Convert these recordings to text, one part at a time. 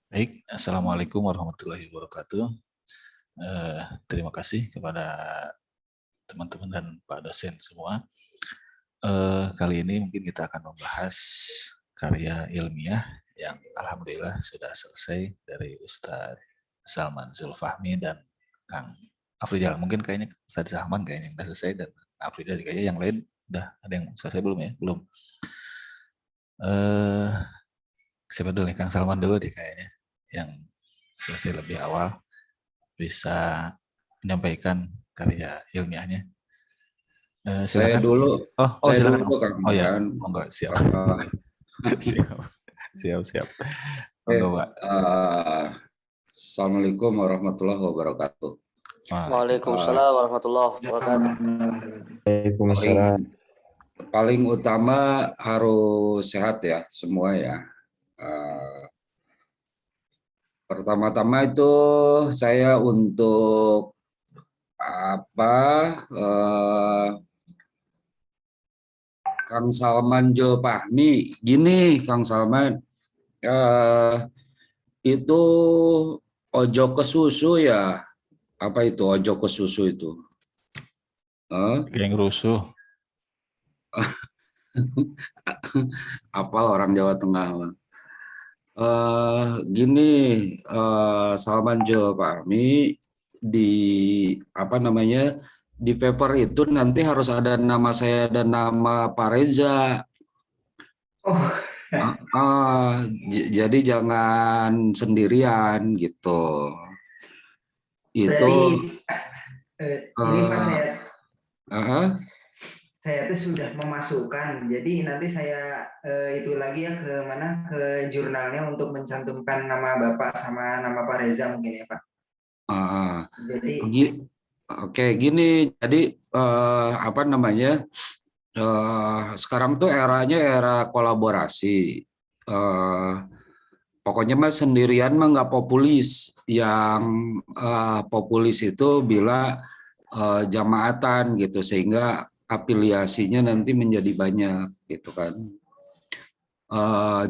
Baik, Assalamualaikum warahmatullahi wabarakatuh. Terima kasih kepada teman-teman dan Pak dosen semua. Kali ini mungkin kita akan membahas karya ilmiah yang alhamdulillah sudah selesai dari Ustadz Salman Zulfahmi dan Kang Afrizal. Mungkin kayaknya Ustadz Salman kayaknya yang sudah selesai dan Afrizal kayaknya yang lain udah ada yang selesai belum ya? Belum. Siapa dulu nih? Kang Salman dulu deh kayaknya yang selesai lebih awal, bisa menyampaikan karya ilmiahnya. Saya Silakan. dulu, Oh saya silakan. dulu Kang Oh ya, Maran. enggak siap. Uh, siap, siap, siap. Enggak, eh, Pak. Assalamualaikum warahmatullahi wabarakatuh. Uh, Waalaikumsalam warahmatullahi wabarakatuh. paling Waalaikumsalam. paling utama harus sehat ya semua ya. Pertama-tama itu saya untuk Kang Salman Zulfahmi. Gini Kang Salman, eh, itu ojo ke susu ya. Apa itu ojo ke susu itu? Yang rusuh. Apal orang Jawa Tengah. Gini, Salman Zulfahmi di apa namanya di paper itu nanti harus ada nama saya dan nama Pak Reza. Oh, Jadi jangan sendirian gitu. Itu ini Mas uh, saya tuh sudah memasukkan. Jadi nanti saya itu lagi ya ke mana ke jurnalnya untuk mencantumkan nama Bapak sama nama Pak Reza mungkin ya Pak. Jadi Oke, gini. Jadi apa namanya? Sekarang tuh eranya era kolaborasi. Pokoknya mas sendirian mah nggak populis. Yang populis itu bila jamaatan gitu, sehingga afiliasinya nanti menjadi banyak gitu kan.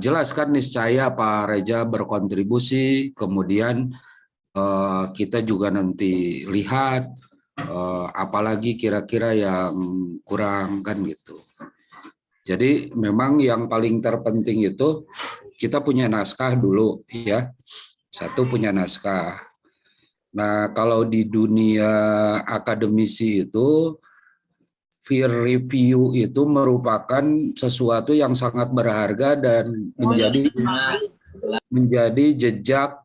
Jelas kan niscaya Pak Reza berkontribusi, kemudian kita juga nanti lihat apalagi kira-kira yang kurang kan gitu. Jadi memang yang paling terpenting itu kita punya naskah dulu ya. Satu punya naskah. Nah, kalau di dunia akademisi itu peer review itu merupakan sesuatu yang sangat berharga dan menjadi jejak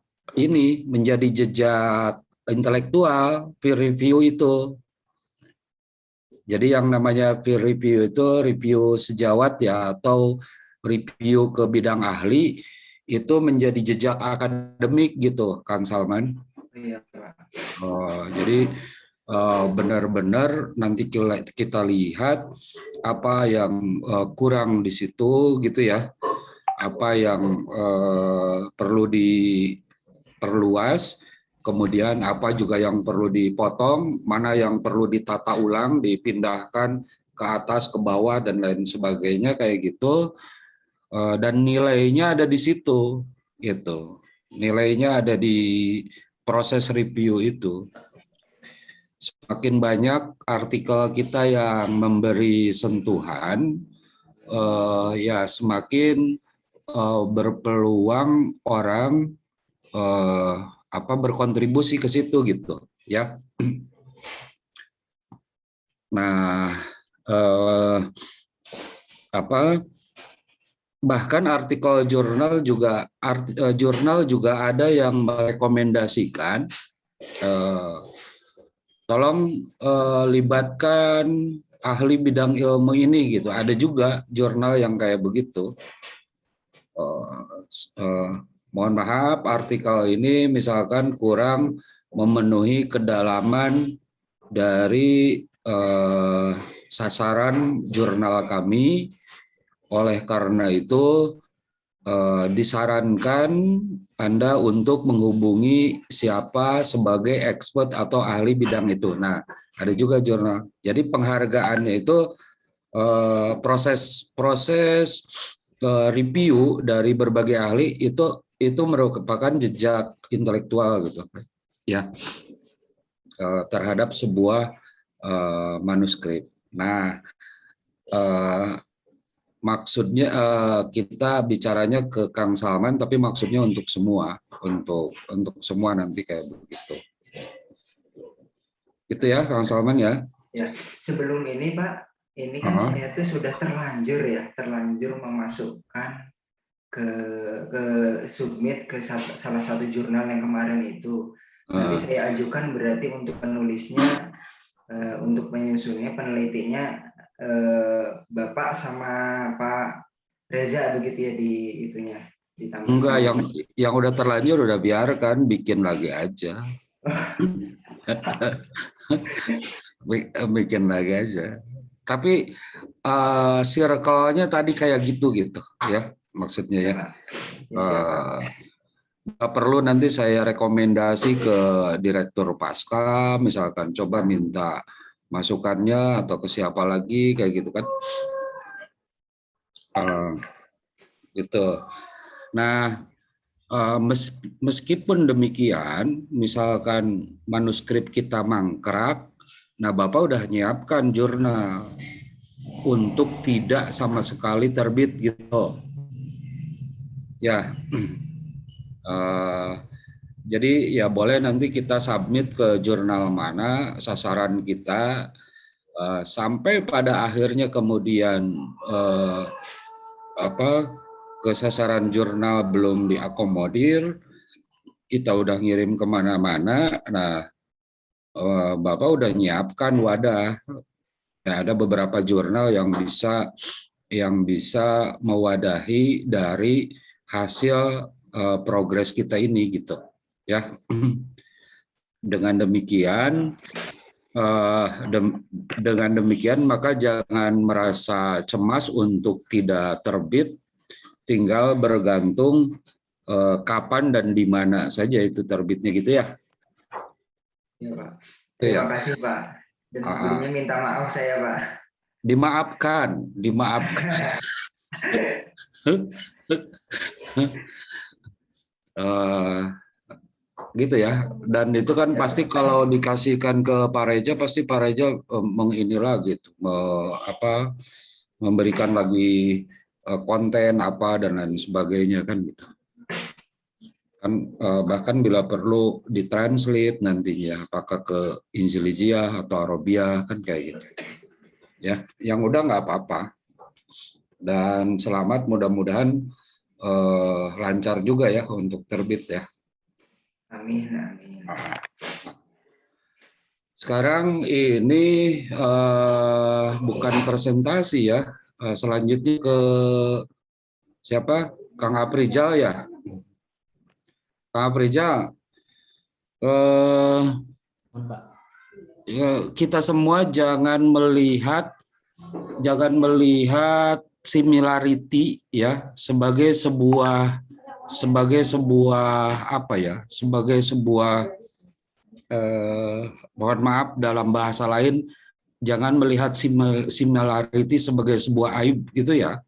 menjadi jejak intelektual peer review itu. Jadi yang namanya peer review itu review sejawat ya, atau review ke bidang ahli, itu menjadi jejak akademik gitu, Kang Salman. iya Pak. Jadi benar-benar nanti kita lihat apa yang kurang di situ gitu ya, apa yang perlu diperluas, kemudian apa juga yang perlu dipotong, mana yang perlu ditata ulang, dipindahkan ke atas, ke bawah, dan lain sebagainya kayak gitu. Dan nilainya ada di situ, gitu. Nilainya ada di proses review itu. Semakin banyak artikel kita yang memberi sentuhan, ya semakin berpeluang orang berkontribusi ke situ gitu ya. Nah, bahkan artikel jurnal juga ada yang merekomendasikan tolong libatkan ahli bidang ilmu ini gitu. Ada juga jurnal yang kayak begitu. Mohon maaf, artikel ini misalkan kurang memenuhi kedalaman dari sasaran jurnal kami. Oleh karena itu disarankan Anda untuk menghubungi siapa sebagai expert atau ahli bidang itu. Nah, ada juga jurnal. Jadi penghargaannya itu proses review dari berbagai ahli itu itu merupakan jejak intelektual gitu ya, terhadap sebuah manuskrip. Nah, maksudnya kita bicaranya ke Kang Salman, tapi maksudnya untuk semua, untuk semua nanti kayak begitu. Itu ya Kang Salman ya. Ya, sebelum ini Pak, ini kan saya tuh sudah terlanjur memasukkan ke submit ke salah satu jurnal yang kemarin itu. Nanti saya ajukan berarti untuk penulisnya, untuk penyusunnya, penelitinya Bapak sama Pak Reza begitu ya di itunya. Enggak, yang udah terlanjur udah biarkan, bikin lagi aja. Bikin lagi aja. Tapi circle-nya tadi kayak gitu ya, maksudnya ya. Perlu nanti saya rekomendasi ke Direktur Pasca, misalkan coba minta masukannya atau ke siapa lagi kayak gitu kan. Gitu. Nah, meskipun demikian, misalkan manuskrip kita mangkrak, nah Bapak udah nyiapkan jurnal untuk tidak sama sekali terbit gitu. Ya, jadi ya boleh nanti kita submit ke jurnal mana sasaran kita, sampai pada akhirnya kemudian ke sasaran jurnal belum diakomodir, kita udah ngirim kemana-mana. Nah, Bapak udah nyiapkan wadah. Nah, ada beberapa jurnal yang bisa mewadahi dari hasil progres kita ini gitu ya. Dengan demikian maka jangan merasa cemas untuk tidak terbit, tinggal bergantung kapan dan di mana saja itu terbitnya gitu ya. Ya Pak. Terima kasih Pak. Dan sebelumnya minta maaf saya Pak. Dimaafkan. Gitu ya. Dan itu kan pasti kalau dikasihkan ke Pak Reza, pasti Pak Reza menginilah gitu, memberikan lagi konten apa dan lain sebagainya kan gitu. Kan bahkan bila perlu ditranslate nantinya apakah ke Injilizia atau Arabia kan kayak gitu. Ya, yang udah nggak apa-apa. Dan selamat, mudah-mudahan lancar juga ya untuk terbit ya. Amin, amin. Sekarang ini bukan presentasi ya. Selanjutnya ke siapa? Kang Aprijal ya. Kang Aprijal, kita semua jangan melihat similarity ya sebagai sebuah mohon maaf dalam bahasa lain, jangan melihat similarity sebagai sebuah aib gitu ya.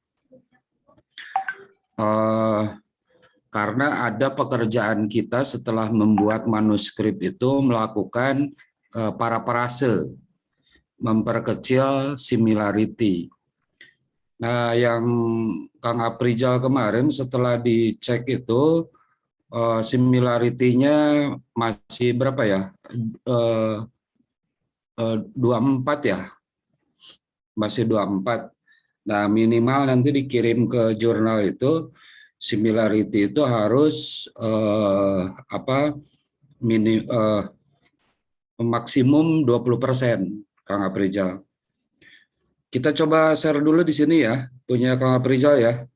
Karena ada pekerjaan kita setelah membuat manuskrip itu melakukan parafrase, memperkecil similarity. Nah, yang Kang Aprijal kemarin setelah dicek itu similarity-nya masih berapa ya? 24 ya? Masih 24. Nah, minimal nanti dikirim ke jurnal itu similarity itu harus maksimum 20%, Kang Aprijal. Kita coba share dulu di sini ya, punya Kang Aprijal ya.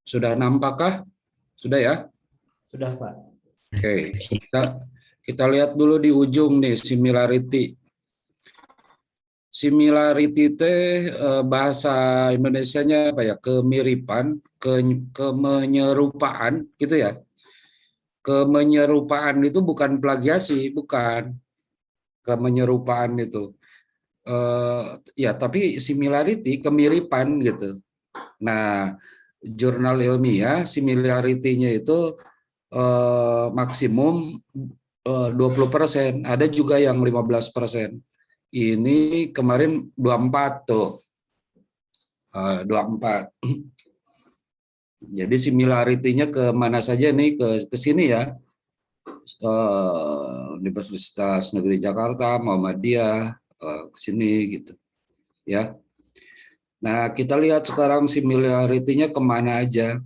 Sudah nampakkah? Sudah ya? Sudah, Pak. Oke, kita lihat dulu di ujung nih similarity. Similarity itu bahasa Indonesianya apa ya? Kemiripan, kemenyerupaan gitu ya. Kemenyerupaan itu bukan plagiasi, bukan. Kemenyerupaan itu. Ya, tapi similarity, kemiripan gitu. Nah, jurnal ilmiah similarity-nya itu maksimum 20%, ada juga yang 15%. Ini kemarin 24 tuh. 24. Jadi similarity-nya ke mana saja nih, ke sini ya. Universitas Negeri Jakarta, Muhammadiyah, ke sini gitu. Ya. Nah, kita lihat sekarang similarity-nya kemana aja.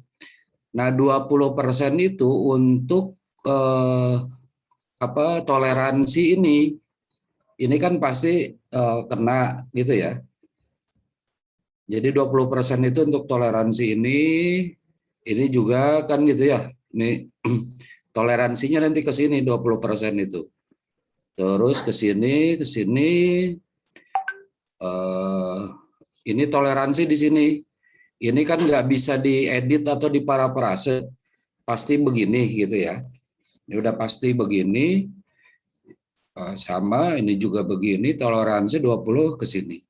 Nah, 20% itu untuk toleransi ini. Ini kan pasti kena gitu ya. Jadi 20% itu untuk toleransi ini juga kan gitu ya. Ini toleransinya nanti ke sini 20% itu. Terus ke sini, ini toleransi di sini. Ini kan nggak bisa diedit atau diparafrase, pasti begini gitu ya. Ini udah pasti begini, sama ini juga begini, toleransi 20 ke sini.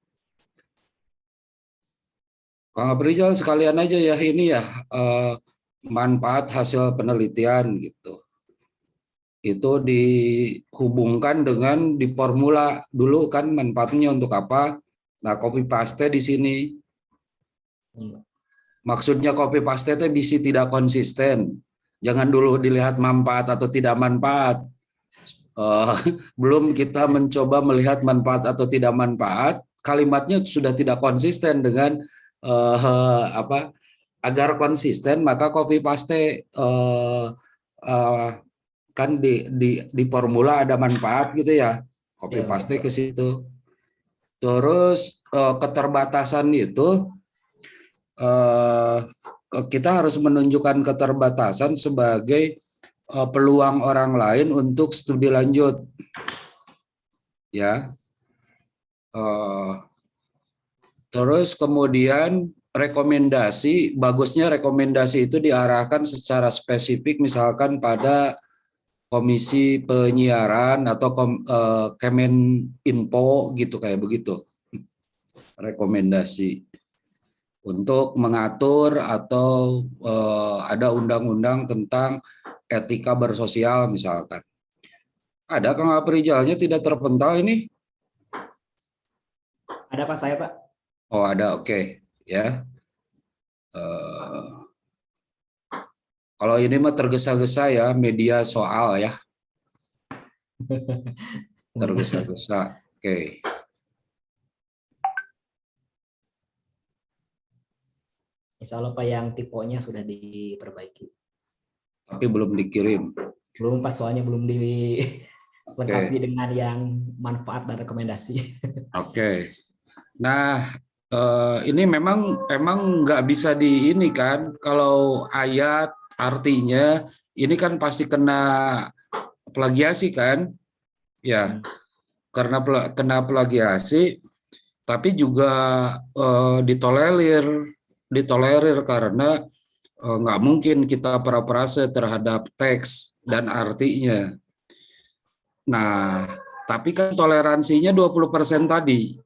Kang Aprijal sekalian aja ya ini ya, manfaat hasil penelitian gitu. Itu dihubungkan dengan di formula dulu kan manfaatnya untuk apa. Nah, copy paste di sini. Maksudnya copy paste itu bisa tidak konsisten. Jangan dulu dilihat manfaat atau tidak manfaat. Belum kita mencoba melihat manfaat atau tidak manfaat, kalimatnya sudah tidak konsisten dengan agar konsisten maka copy paste kan di formula ada manfaat gitu ya, copy paste ke situ. Terus keterbatasan itu kita harus menunjukkan keterbatasan sebagai peluang orang lain untuk studi lanjut, ya. Terus kemudian rekomendasi, bagusnya rekomendasi itu diarahkan secara spesifik, misalkan pada komisi penyiaran atau Kemeninfo gitu, kayak begitu. Rekomendasi untuk mengatur atau ada undang-undang tentang etika bersosial misalkan. Ada Kang Aprijalnya tidak terpental ini? Ada Pak, saya Pak. Oh ada, oke. Ya. Kalau ini mah tergesa-gesa ya, media soal ya. Tergesa-gesa. Oke. Insya Allah Pak, yang tipenya sudah diperbaiki. Tapi belum dikirim. Belum Pak, soalnya belum dilengkapi dengan yang manfaat dan rekomendasi. Oke. Nah, ini memang nggak bisa di ini kan, kalau ayat artinya ini kan pasti kena plagiasi kan, ya, karena kena plagiasi, tapi juga ditolerir karena nggak mungkin kita parafrase terhadap teks dan artinya. Nah, tapi kan toleransinya 20% tadi.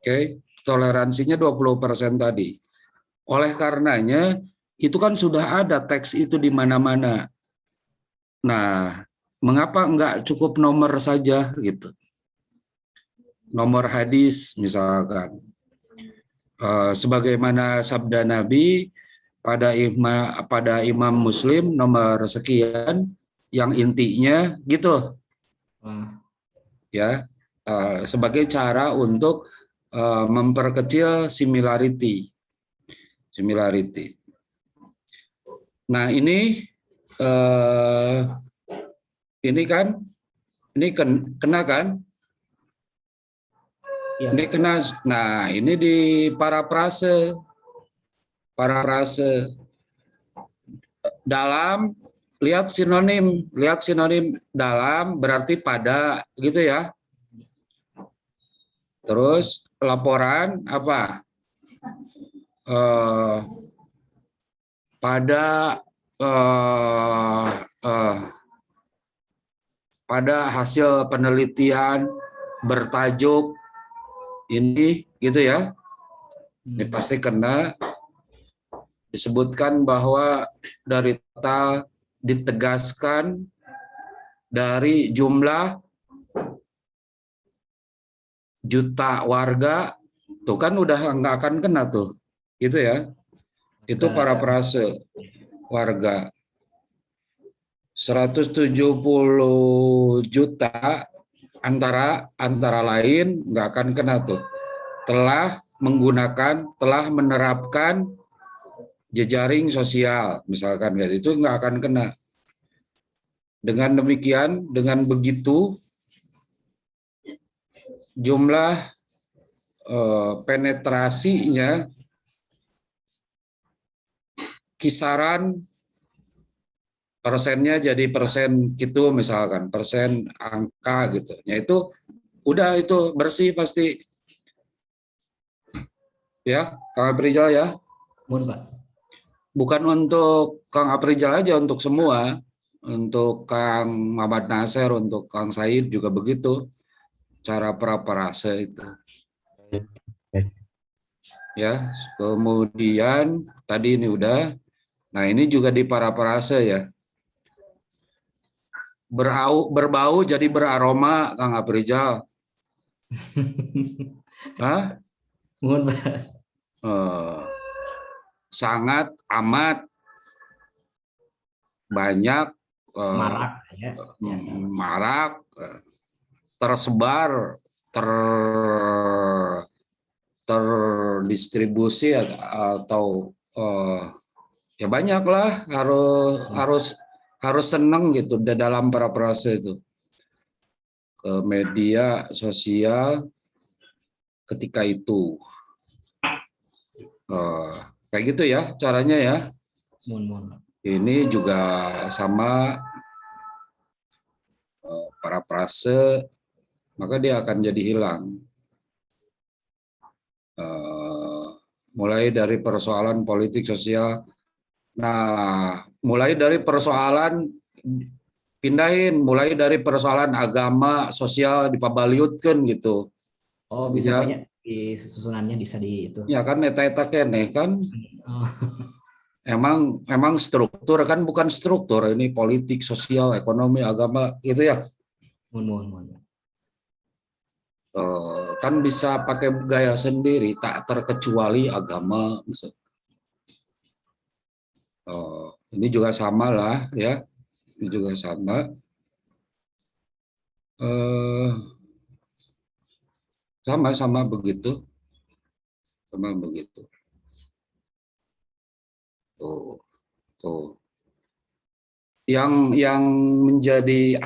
Oke, toleransinya 20% tadi. Oleh karenanya, itu kan sudah ada teks itu di mana-mana. Nah, mengapa enggak cukup nomor saja gitu? Nomor hadis misalkan. Sebagaimana sabda Nabi pada Imam Muslim nomor sekian, yang intinya gitu. Ya, sebagai cara untuk memperkecil similarity. Nah ini kan, ini kena kan? Ya. Ini kena. Nah ini di parafrase dalam, lihat sinonim dalam berarti pada gitu ya. Terus laporan apa? Pada eh, pada hasil penelitian bertajuk ini gitu ya, ini pasti kena. Disebutkan bahwa dari total ditegaskan dari jumlah juta warga, tuh kan udah nggak akan kena tuh, gitu ya. Itu parafrase warga. 170 juta antara lain nggak akan kena tuh. Telah menerapkan jejaring sosial, misalkan kayak itu nggak akan kena. Dengan demikian, dengan begitu jumlah penetrasinya kisaran persennya jadi persen gitu, misalkan persen angka gitu. Ya itu udah, itu bersih pasti. Ya, Kang Aprijal ya. Mohon Pak. Bukan untuk Kang Aprijal aja, untuk semua. Untuk Kang Muhammad Nasir, untuk Kang Said juga begitu. Cara praparase itu. Ya, kemudian tadi ini udah. Nah, ini juga di paraparase ya. Berbau jadi beraroma, Kang Aprijal. Hah? Mohon Pak. Sangat amat banyak, Marak ya. Biasa. marak, tersebar, terdistribusi atau ya banyak lah, harus seneng gitu dalam paraprase itu ke media sosial ketika itu. Kayak gitu ya caranya ya. Mohon. Ini juga sama paraprase, maka dia akan jadi hilang. Mulai dari persoalan politik sosial. Nah, mulai dari persoalan pindahin, mulai dari persoalan agama sosial dipabaliutkan gitu. Oh, bisa Ya, banyak di susunannya bisa di itu. ya kan eta keneh kan. Oh. Emang struktur kan, bukan struktur, ini politik, sosial, ekonomi, agama gitu ya. Mohon. Kan bisa pakai gaya sendiri, tak terkecuali agama. Ini juga sama lah ya, ini juga sama. Sama begitu, tuh. Yang menjadi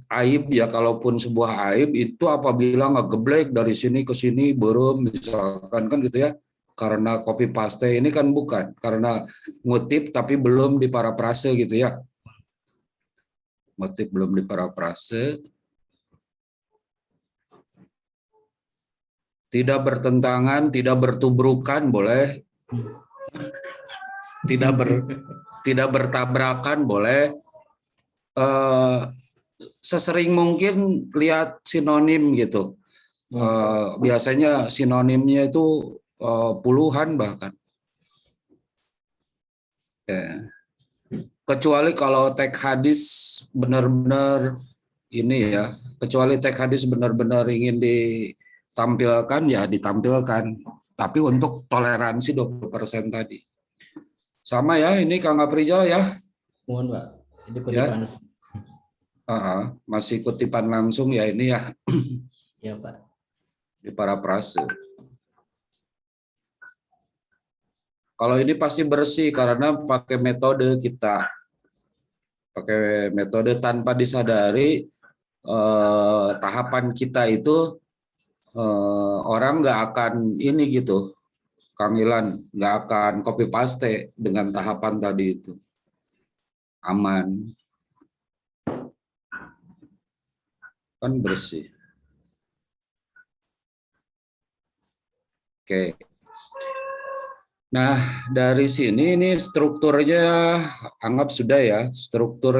aib ya, kalaupun sebuah aib itu apabila ngegeblek dari sini ke sini belum, misalkan kan gitu ya, karena copy paste. Ini kan bukan, karena ngutip tapi belum diparafrase gitu ya, ngutip belum diparafrase, tidak bertentangan, tidak bertubrukan boleh, tidak bertabrakan boleh. Sesering mungkin lihat sinonim gitu. Biasanya sinonimnya itu puluhan bahkan. Ya. Kecuali kalau teks hadis benar-benar ini ya, kecuali teks hadis benar-benar ingin ditampilkan ya ditampilkan. Tapi untuk toleransi 20% tadi. Sama ya, ini Kang Aprijal ya. Mohon Pak. Itu kutipan. Masih kutipan langsung ya ini ya. Ya Pak. Di parafrase. Kalau ini pasti bersih karena pakai metode kita. Pakai metode tanpa disadari, tahapan kita itu orang nggak akan ini gitu. Kang Ilan nggak akan copy paste dengan tahapan tadi itu. Aman. Kan bersih. Oke. Nah, dari sini ini strukturnya anggap sudah ya, struktur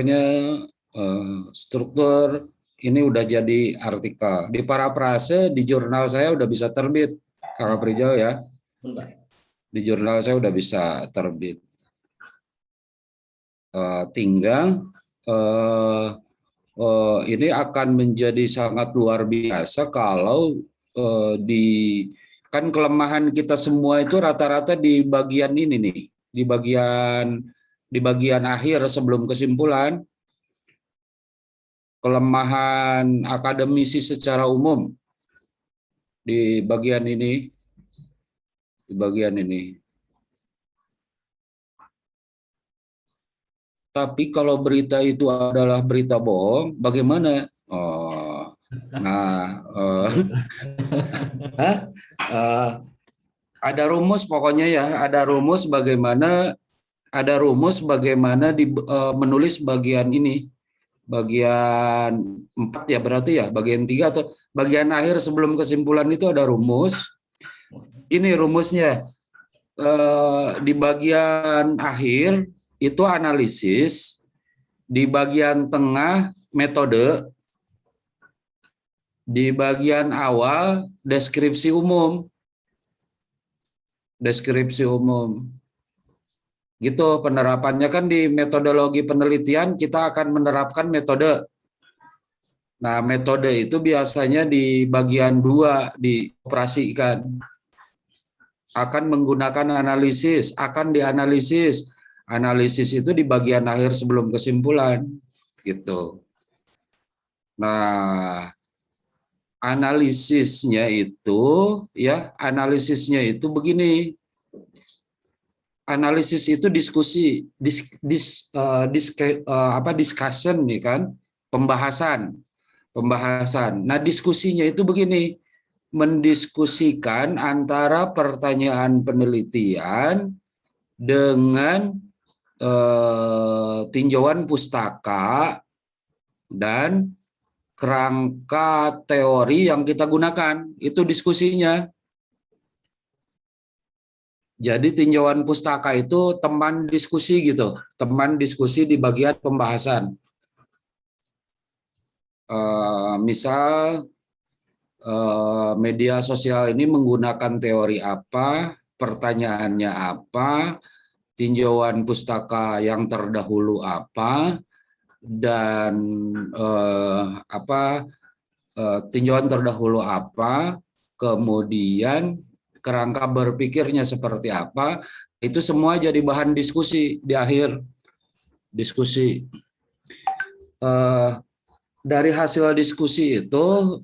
ini udah jadi artikel. Di parafrase di jurnal saya udah bisa terbit, Kakak Prijal ya. Di jurnal saya udah bisa terbit. Tinggal ini akan menjadi sangat luar biasa kalau kan kelemahan kita semua itu rata-rata di bagian ini nih, di bagian akhir sebelum kesimpulan, kelemahan akademisi secara umum di bagian ini, Tapi kalau berita itu adalah berita bohong, bagaimana? Ada rumus pokoknya ya, ada rumus bagaimana menulis bagian ini, bagian 4 ya berarti ya, bagian 3 atau bagian akhir sebelum kesimpulan itu ada rumus. Ini rumusnya. Di bagian akhir itu analisis, di bagian tengah metode, di bagian awal deskripsi umum. Gitu penerapannya kan di metodologi penelitian kita akan menerapkan metode. Nah, metode itu biasanya di bagian 2 dioperasikan. Akan menggunakan analisis, akan dianalisis. Analisis itu di bagian akhir sebelum kesimpulan, gitu. Nah, analisisnya itu begini. Analisis itu diskusi, discussion nih kan, pembahasan. Nah, diskusinya itu begini, mendiskusikan antara pertanyaan penelitian dengan tinjauan pustaka dan kerangka teori yang kita gunakan. Itu diskusinya. Jadi tinjauan pustaka itu teman diskusi gitu, teman diskusi di bagian pembahasan. Misal media sosial ini menggunakan teori apa, pertanyaannya apa, tinjauan pustaka yang terdahulu apa, dan tinjauan terdahulu apa, kemudian kerangka berpikirnya seperti apa, itu semua jadi bahan diskusi di akhir diskusi. Dari hasil diskusi itu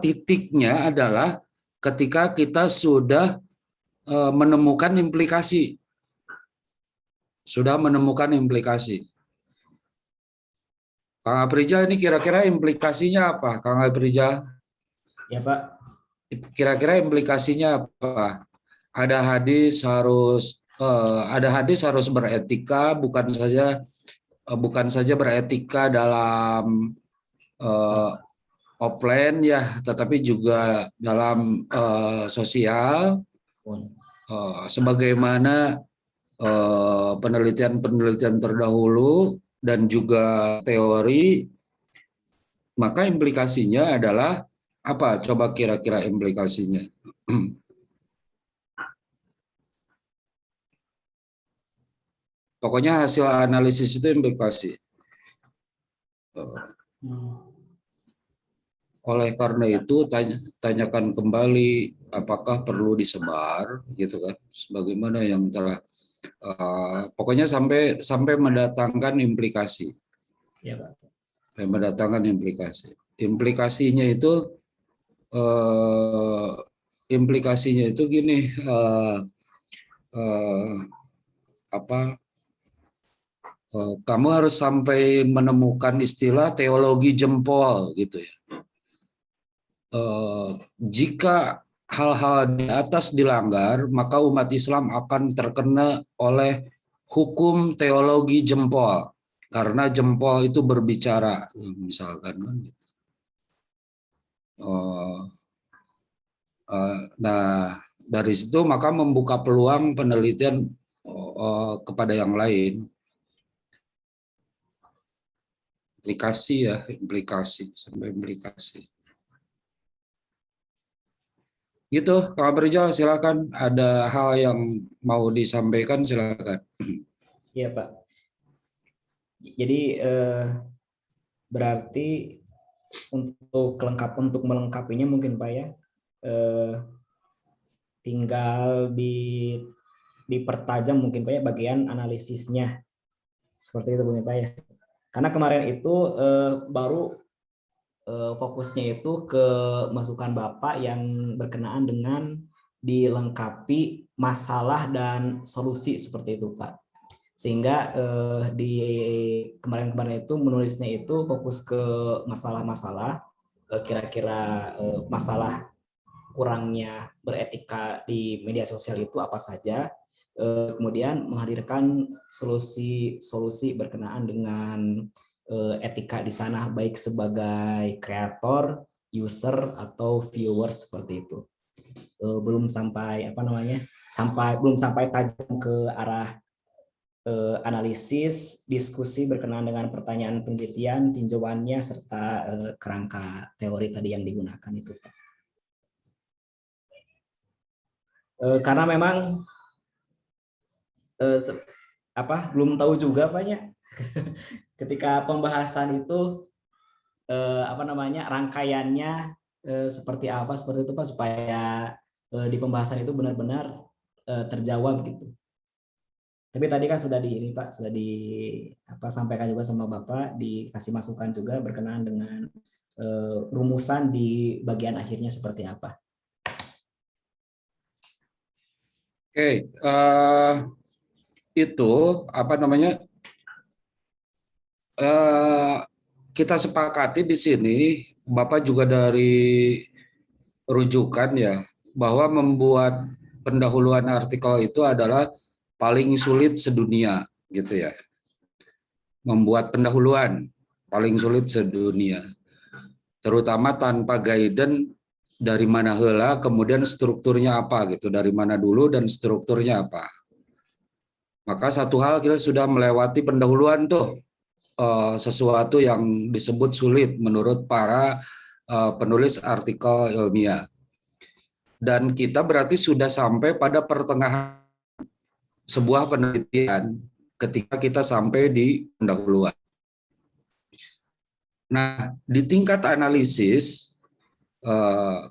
titiknya adalah ketika kita sudah menemukan implikasi. Kang Aprijal, ini kira-kira implikasinya apa, Kang Aprijal? Ya, Pak. Kira-kira implikasinya apa? Ada hadis harus beretika, bukan saja beretika dalam offline ya, tetapi juga dalam sosial, sebagaimana penelitian terdahulu dan juga teori. Maka implikasinya adalah apa? Coba kira-kira implikasinya. Pokoknya hasil analisis itu implikasi. Oleh karena itu tanyakan kembali apakah perlu disebar, gitu kan? Sebagaimana yang telah pokoknya sampai mendatangkan implikasi. Ya, Pak. Mendatangkan implikasi. Implikasinya itu gini, kamu harus sampai menemukan istilah teologi jempol gitu ya. Jika hal-hal di atas dilanggar, maka umat Islam akan terkena oleh hukum teologi jempol, karena jempol itu berbicara, misalkan. Nah, dari situ maka membuka peluang penelitian kepada yang lain. Implikasi sampai implikasi. Gitu, Kak Berjal, silakan. Ada hal yang mau disampaikan, silakan. Iya, Pak. Jadi berarti untuk melengkapinya mungkin Pak ya, tinggal dipertajam mungkin Pak ya bagian analisisnya. Seperti itu mungkin Pak ya. Karena kemarin itu baru fokusnya itu ke masukan Bapak yang berkenaan dengan dilengkapi masalah dan solusi seperti itu Pak. Sehingga di kemarin-kemarin itu menulisnya itu fokus ke masalah-masalah, kira-kira masalah kurangnya beretika di media sosial itu apa saja, kemudian menghadirkan solusi berkenaan dengan etika di sana, baik sebagai kreator, user atau viewers seperti itu. Belum sampai belum sampai tajam ke arah analisis, diskusi berkenaan dengan pertanyaan penelitian, tinjauannya, serta kerangka teori tadi yang digunakan itu, Pak. Karena memang belum tahu juga, Pak, ya. Ketika pembahasan itu rangkaiannya seperti itu, Pak, supaya di pembahasan itu benar-benar terjawab gitu. Tapi tadi kan sudah sampaikan juga sama Bapak, dikasih masukan juga berkenaan dengan rumusan di bagian akhirnya seperti apa. Oke, itu kita sepakati di sini, Bapak juga dari rujukan ya, bahwa membuat pendahuluan artikel itu adalah paling sulit sedunia, gitu ya. Membuat pendahuluan paling sulit sedunia, terutama tanpa guidance dari mana heula, kemudian strukturnya apa gitu, dari mana dulu dan strukturnya apa. Maka satu hal kita sudah melewati pendahuluan tuh, sesuatu yang disebut sulit menurut para penulis artikel ilmiah. Dan kita berarti sudah sampai pada pertengahan sebuah penelitian ketika kita sampai di pendahuluan. Nah, di tingkat analisis,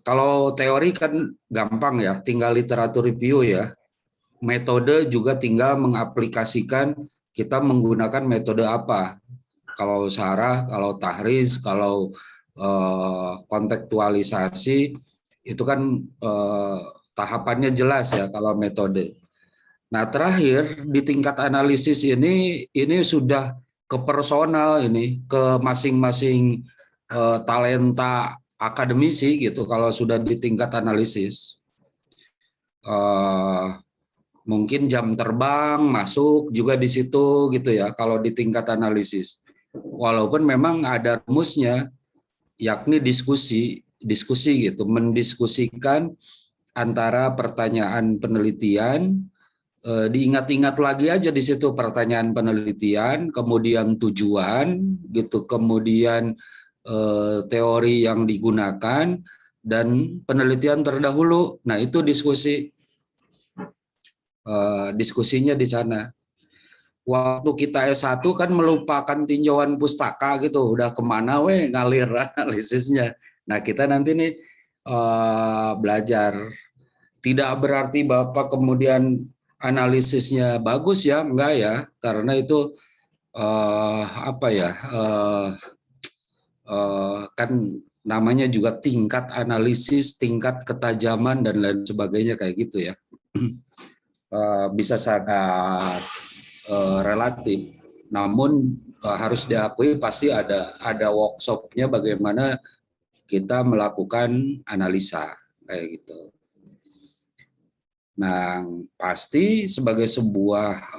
kalau teori kan gampang ya, tinggal literatur review ya. Metode juga tinggal mengaplikasikan kita menggunakan metode apa. Kalau syarah, kalau tahriz, kalau kontekstualisasi, itu kan tahapannya jelas ya kalau metode. Nah, terakhir di tingkat analisis ini sudah ke personal, ini ke masing-masing talenta akademisi gitu. Kalau sudah di tingkat analisis, mungkin jam terbang masuk juga di situ gitu ya. Kalau di tingkat analisis, walaupun memang ada rumusnya, yakni diskusi gitu, mendiskusikan antara pertanyaan penelitian. Diingat-ingat lagi aja di situ pertanyaan penelitian, kemudian tujuan gitu, kemudian teori yang digunakan dan penelitian terdahulu. Nah, itu diskusinya di sana. Waktu kita S1 kan melupakan tinjauan pustaka gitu, udah kemana ngalir analisisnya. Nah, kita nanti nih belajar. Tidak berarti Bapak kemudian analisisnya bagus ya, enggak ya, karena itu kan namanya juga tingkat analisis, tingkat ketajaman dan lain sebagainya kayak gitu ya. Bisa sangat relatif, namun harus diakui pasti ada workshopnya bagaimana kita melakukan analisa kayak gitu. Nah, pasti sebagai sebuah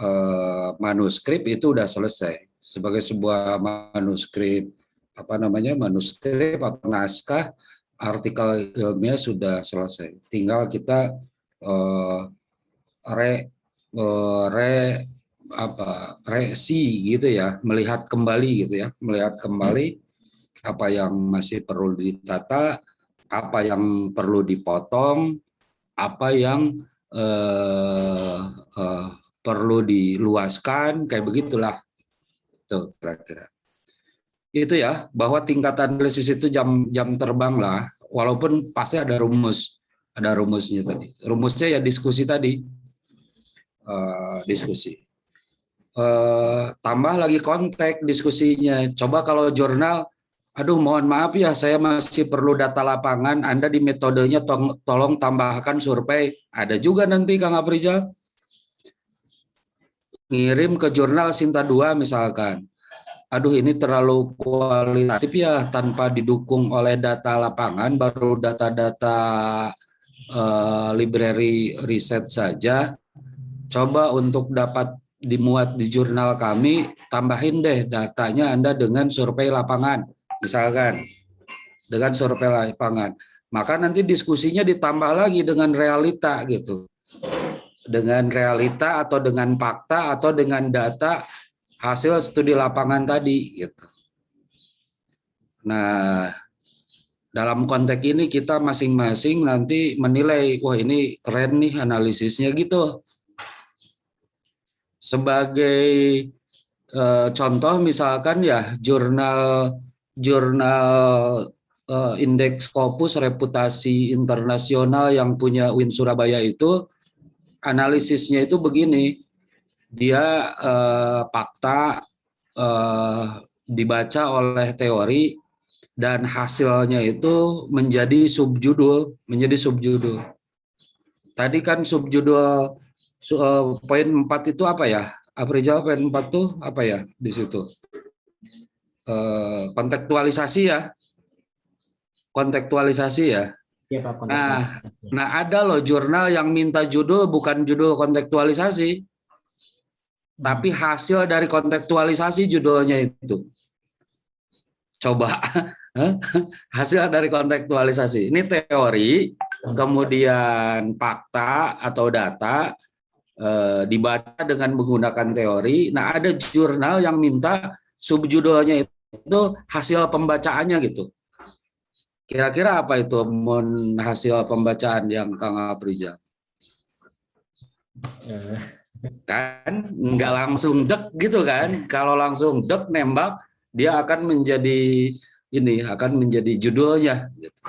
manuskrip itu udah selesai. Sebagai sebuah manuskrip manuskrip atau naskah artikel ilmiah sudah selesai. Tinggal kita eh, re resi gitu ya, melihat kembali gitu ya, melihat kembali apa yang masih perlu ditata, apa yang perlu dipotong, apa yang perlu diluaskan, kayak begitulah. Tuh kira-kira. Itu ya, bahwa tingkat analisis itu jam terbang lah, walaupun pasti ada rumusnya tadi. Rumusnya ya diskusi tadi, diskusi. Tambah lagi konteks diskusinya. Coba kalau jurnal, aduh mohon maaf ya, saya masih perlu data lapangan, Anda di metodenya tolong tambahkan survei. Ada juga nanti Kang Aprizal ngirim ke jurnal Sinta 2 misalkan. Aduh ini terlalu kualitatif ya, tanpa didukung oleh data lapangan, baru data-data library riset saja. Coba untuk dapat dimuat di jurnal kami, tambahin deh datanya Anda dengan survei lapangan, misalkan dengan survei lapangan. Maka nanti diskusinya ditambah lagi dengan realita gitu, dengan realita atau dengan fakta atau dengan data hasil studi lapangan tadi gitu. Nah, dalam konteks ini kita masing-masing nanti menilai, wah ini keren nih analisisnya gitu. Sebagai contoh misalkan ya jurnal indeks Scopus reputasi internasional yang punya UIN Surabaya itu analisisnya itu begini, dia fakta dibaca oleh teori dan hasilnya itu menjadi subjudul. Tadi kan subjudul poin 4 itu apa ya? Aprizal poin 4 tuh apa ya di situ? Kontekstualisasi ya. Iya Pak, kontestasi. Nah ada loh jurnal yang minta judul bukan judul kontekstualisasi, tapi hasil dari kontekstualisasi judulnya itu. Coba hasil dari kontekstualisasi. Ini teori, kemudian fakta atau data dibaca dengan menggunakan teori. Nah, ada jurnal yang minta subjudulnya itu hasil pembacaannya gitu. Kira-kira apa itu hasil pembacaan yang Kang Aprizal? Kan nggak langsung dek gitu kan? Kalau langsung dek nembak, dia akan menjadi judulnya gitu.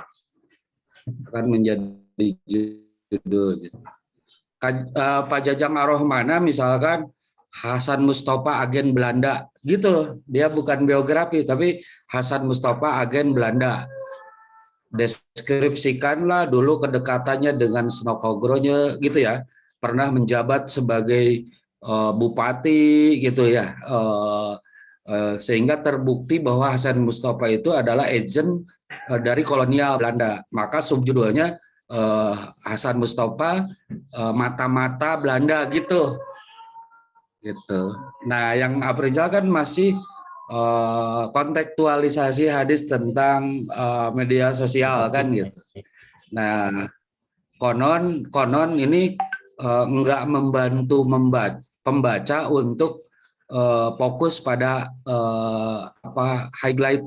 Akan menjadi judulnya. Pak Jajang Ar-Rahmana misalkan Hasan Mustafa agen Belanda gitu, dia bukan biografi tapi Hasan Mustafa agen Belanda, deskripsikanlah dulu kedekatannya dengan Snokogronya gitu ya, pernah menjabat sebagai bupati gitu ya, sehingga terbukti bahwa Hasan Mustafa itu adalah agent dari kolonial Belanda. Maka subjudulnya Hasan Mustafa mata-mata Belanda gitu. Nah, yang Aprizal kan masih kontekstualisasi hadis tentang media sosial kan gitu. Nah, konon ini enggak membantu pembaca untuk fokus pada highlight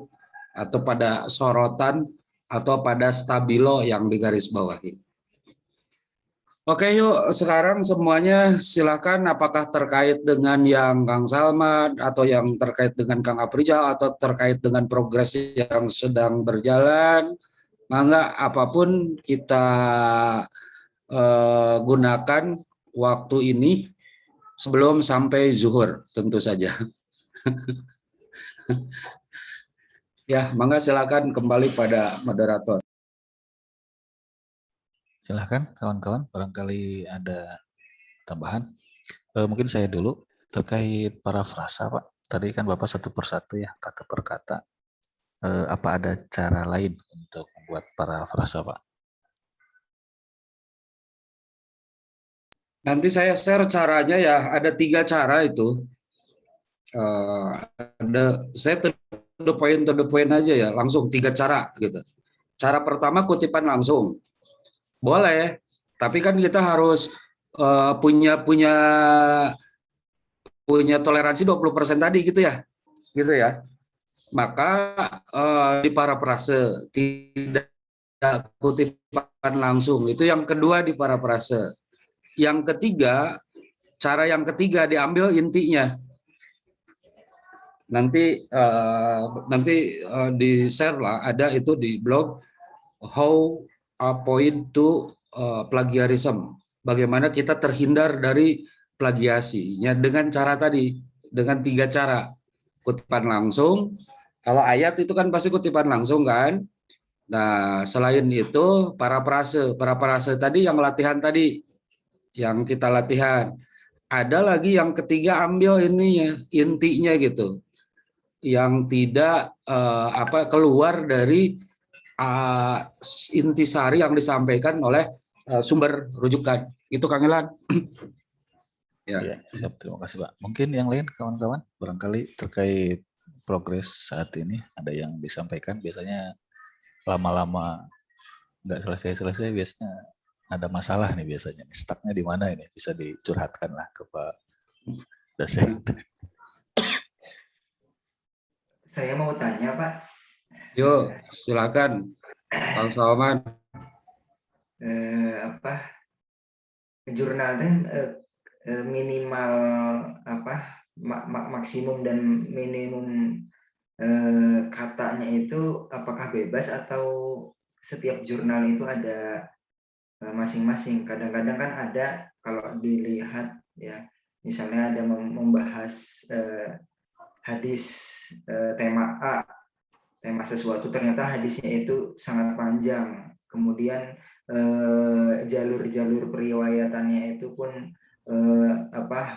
atau pada sorotan atau pada stabilo yang digarisbawahi. Oke, yuk sekarang semuanya silakan, apakah terkait dengan yang Kang Salman atau yang terkait dengan Kang Aprizal atau terkait dengan progres yang sedang berjalan, mangga apapun kita gunakan waktu ini sebelum sampai zuhur tentu saja. Ya, mangga silakan kembali pada moderator. Silahkan kawan-kawan, barangkali ada tambahan. Mungkin saya dulu terkait parafrasa, Pak. Tadi kan Bapak satu persatu ya, kata per kata. Apa ada cara lain untuk membuat parafrasa, Pak? Nanti saya share caranya ya, ada 3 cara itu. Saya to the point aja ya, langsung 3 cara gitu. Cara pertama kutipan langsung. Boleh, Tapi kan kita harus punya toleransi 20% tadi gitu ya. Maka di parafrase tidak kutipan langsung itu yang kedua di parafrase. Yang ketiga, cara yang ketiga diambil intinya. Nanti di share lah, ada itu di blog How Avoid to Plagiarism. Bagaimana kita terhindar dari plagiasinya dengan cara tadi, dengan 3 cara. Kutipan langsung, kalau ayat itu kan pasti kutipan langsung kan. Nah, selain itu parafrase tadi yang latihan tadi, yang kita latihan. Ada lagi yang ketiga, ambil ininya, intinya gitu, yang tidak keluar dari intisari yang disampaikan oleh sumber rujukan. Itu Kang Elan. Ya. Ya, siap. Terima kasih, Pak. Mungkin yang lain kawan-kawan barangkali terkait progres saat ini ada yang disampaikan. Biasanya lama-lama nggak selesai-selesai, biasanya ada masalah nih biasanya. Stucknya di mana ini? Bisa dicurhatkan lah ke Pak dosen. Saya mau tanya, Pak. Yuk, silakan, Kang Salman. Jurnal kan minimal maksimum dan minimum katanya itu apakah bebas atau setiap jurnal itu ada masing-masing? Kadang-kadang kan ada, kalau dilihat ya, misalnya ada membahas hadis tema A, tema sesuatu, ternyata hadisnya itu sangat panjang, kemudian jalur-jalur periwayatannya itu pun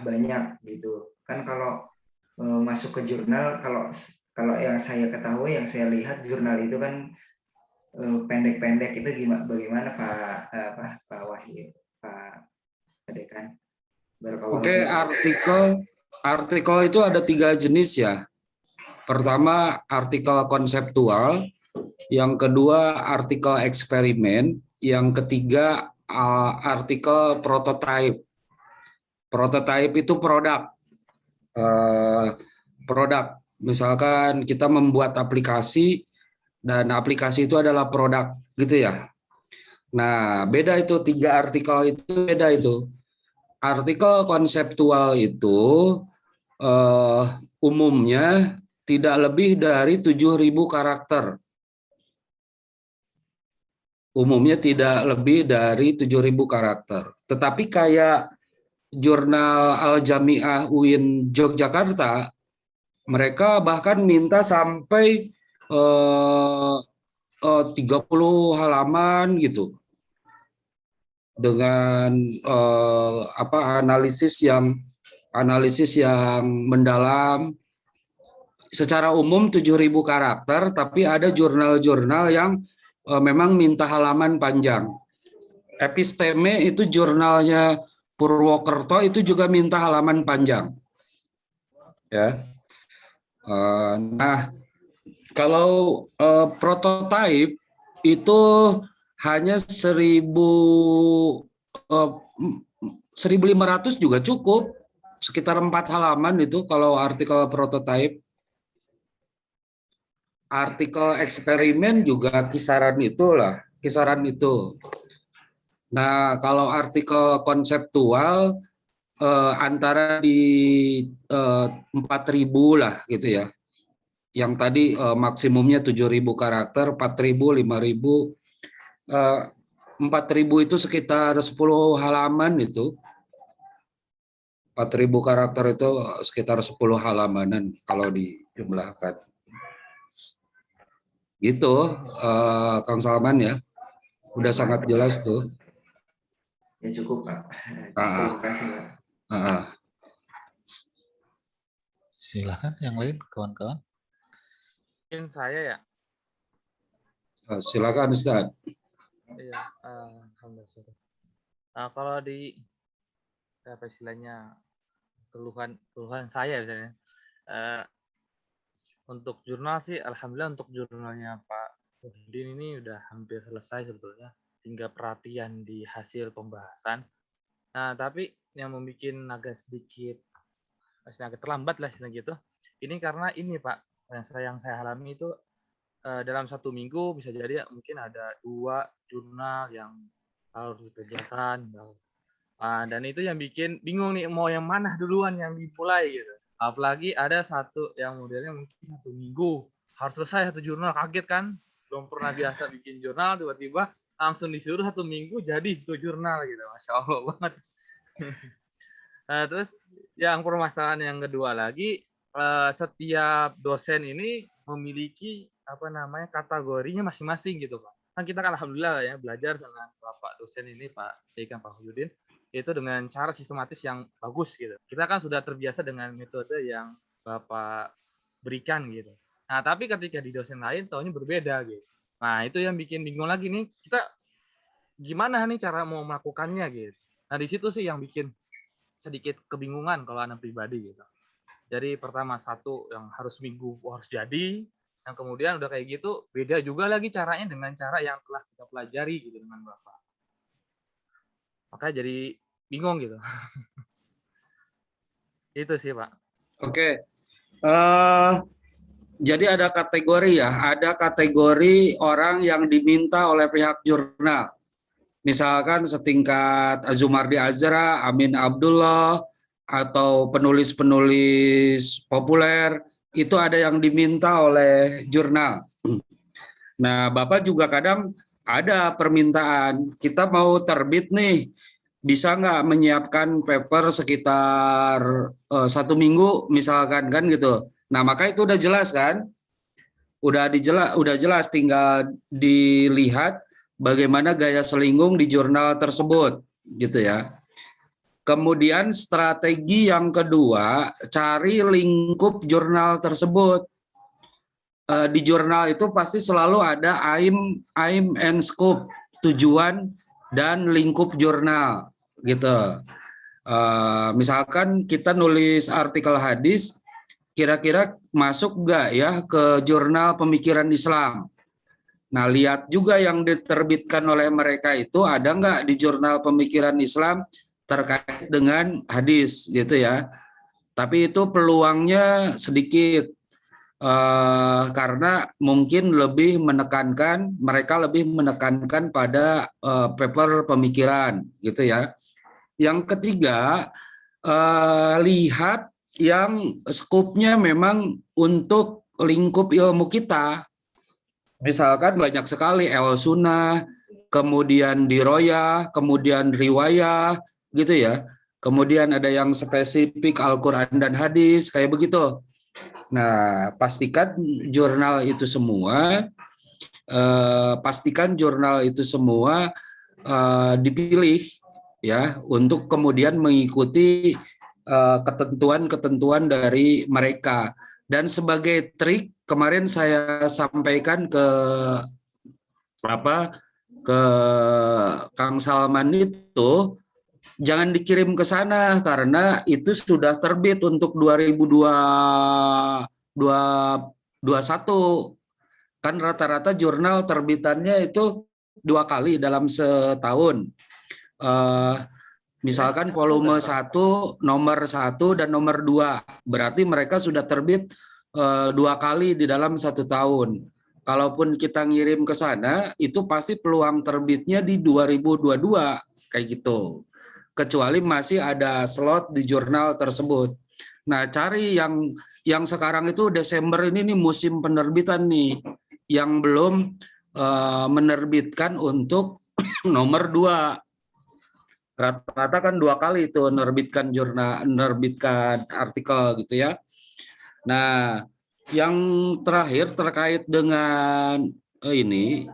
banyak gitu kan. Kalau masuk ke jurnal, kalau yang saya ketahui, yang saya lihat, jurnal itu kan pendek-pendek. Itu bagaimana Pak Wahyu, Pak Dekan? Oke, artikel itu ada 3 jenis ya. Pertama, artikel konseptual, yang kedua artikel eksperimen, yang ketiga artikel prototype. Prototype itu produk. Misalkan kita membuat aplikasi dan aplikasi itu adalah produk gitu ya. Nah, beda itu 3 artikel itu, beda itu. Artikel konseptual itu umumnya tidak lebih dari 7.000 karakter. Umumnya tidak lebih dari 7.000 karakter. Tetapi kayak Jurnal Al-Jami'ah UIN Yogyakarta, mereka bahkan minta sampai 30 halaman gitu. Dengan analisis yang mendalam. Secara umum 7.000 karakter, tapi ada jurnal-jurnal yang memang minta halaman panjang. Episteme itu jurnalnya Purwokerto itu juga minta halaman panjang. Ya. Nah, kalau prototype itu hanya 1.500 juga cukup, sekitar 4 halaman itu kalau artikel prototype. Artikel eksperimen juga kisaran itulah, kisaran itu. Nah, kalau artikel konseptual antara di 4.000 lah gitu ya. Yang tadi maksimumnya 7.000 karakter, 4.000, 5.000. 4.000 itu sekitar 10 halaman itu. 4.000 karakter itu sekitar 10 halamanan kalau dijumlahkan. Gitu, Kang Salman ya. Udah sangat jelas tuh. Ya cukup, Pak. Terima kasih, Pak. Silakan yang lain kawan-kawan. Mungkin saya ya. Silakan Ustaz. Iya, alhamdulillah. Kalau di apa istilahnya keluhan saya misalnya, untuk jurnal sih, alhamdulillah untuk jurnalnya Pak Muhyiddin ini udah hampir selesai sebetulnya. tinggal perhatian di hasil pembahasan. Nah, tapi yang membuat agak terlambat lah gitu. Ini karena ini Pak, yang saya alami itu dalam 1 minggu bisa jadi mungkin ada 2 jurnal yang harus dikerjakan. Dan itu yang bikin bingung nih mau yang mana duluan yang dimulai gitu. Apalagi ada satu yang modelnya mungkin 1 minggu harus selesai 1 jurnal, kaget kan? Belum pernah biasa bikin jurnal, tiba-tiba langsung disuruh 1 minggu jadi 1 jurnal gitu. Masya Allah banget. Nah, terus yang permasalahan yang kedua lagi, setiap dosen ini memiliki kategorinya masing-masing gitu Pak. Kan kita kan alhamdulillah ya belajar dengan Bapak dosen ini Pak Dekan Pak Yudin itu dengan cara sistematis yang bagus gitu. Kita kan sudah terbiasa dengan metode yang Bapak berikan gitu. Nah, tapi ketika di dosen lain taunya berbeda gitu. Nah, itu yang bikin bingung lagi nih, kita gimana nih cara mau melakukannya gitu. Nah, di situ sih yang bikin sedikit kebingungan kalau anak pribadi gitu. Jadi pertama satu yang harus minggu harus jadi, yang kemudian udah kayak gitu beda juga lagi caranya dengan cara yang telah kita pelajari gitu dengan Bapak. Makanya jadi bingung gitu. Itu sih Pak. Oke. Jadi ada kategori ya, ada kategori orang yang diminta oleh pihak jurnal. Misalkan setingkat Azumardi Azra, Amin Abdullah, atau penulis-penulis populer, itu ada yang diminta oleh jurnal. Nah, Bapak juga kadang ada permintaan, kita mau terbit nih, bisa nggak menyiapkan paper sekitar 1 minggu misalkan kan gitu. Nah, maka itu udah jelas kan? Udah jelas tinggal dilihat bagaimana gaya selinggung di jurnal tersebut gitu ya. Kemudian strategi yang kedua, cari lingkup jurnal tersebut. Di jurnal itu pasti selalu ada aim and scope, tujuan dan lingkup jurnal gitu. Misalkan kita nulis artikel hadis, kira-kira masuk nggak ya ke jurnal pemikiran Islam. Nah, lihat juga yang diterbitkan oleh mereka itu ada nggak di jurnal pemikiran Islam terkait dengan hadis gitu ya. Tapi itu peluangnya sedikit karena mungkin mereka lebih menekankan pada paper pemikiran gitu ya. Yang ketiga, lihat yang skupnya memang untuk lingkup ilmu kita. Misalkan banyak sekali el-sunnah, kemudian diroyah, kemudian riwayah, gitu ya. Kemudian ada yang spesifik Al-Quran dan hadis, kayak begitu. Nah, pastikan jurnal itu semua dipilih ya untuk kemudian mengikuti ketentuan-ketentuan dari mereka. Dan sebagai trik kemarin saya sampaikan ke Kang Salman itu jangan dikirim ke sana karena itu sudah terbit untuk 2021. Kan rata-rata jurnal terbitannya itu 2 kali dalam setahun. Misalkan volume 1, nomor 1 dan nomor 2. Berarti mereka sudah terbit 2 kali di dalam 1 tahun. Kalaupun kita ngirim ke sana, itu pasti peluang terbitnya di 2022 kayak gitu. Kecuali masih ada slot di jurnal tersebut. Nah, cari yang sekarang itu Desember ini nih musim penerbitan nih, yang belum menerbitkan untuk nomor 2. Rata-rata kan 2 kali itu menerbitkan artikel gitu ya. Nah, yang terakhir terkait dengan ini,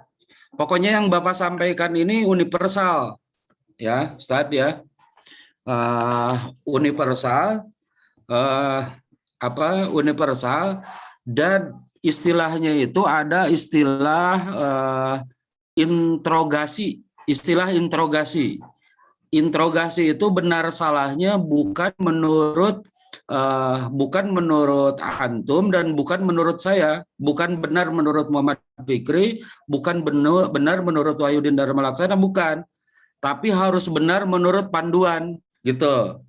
pokoknya yang Bapak sampaikan ini universal ya, Ustadz ya. Universal dan istilahnya itu ada istilah interogasi. Interogasi itu benar salahnya bukan menurut bukan menurut antum dan bukan menurut saya, bukan benar menurut Muhammad Fikri, bukan benar menurut Wahyudin Dharma Laksana, bukan, tapi harus benar menurut panduan, gitu.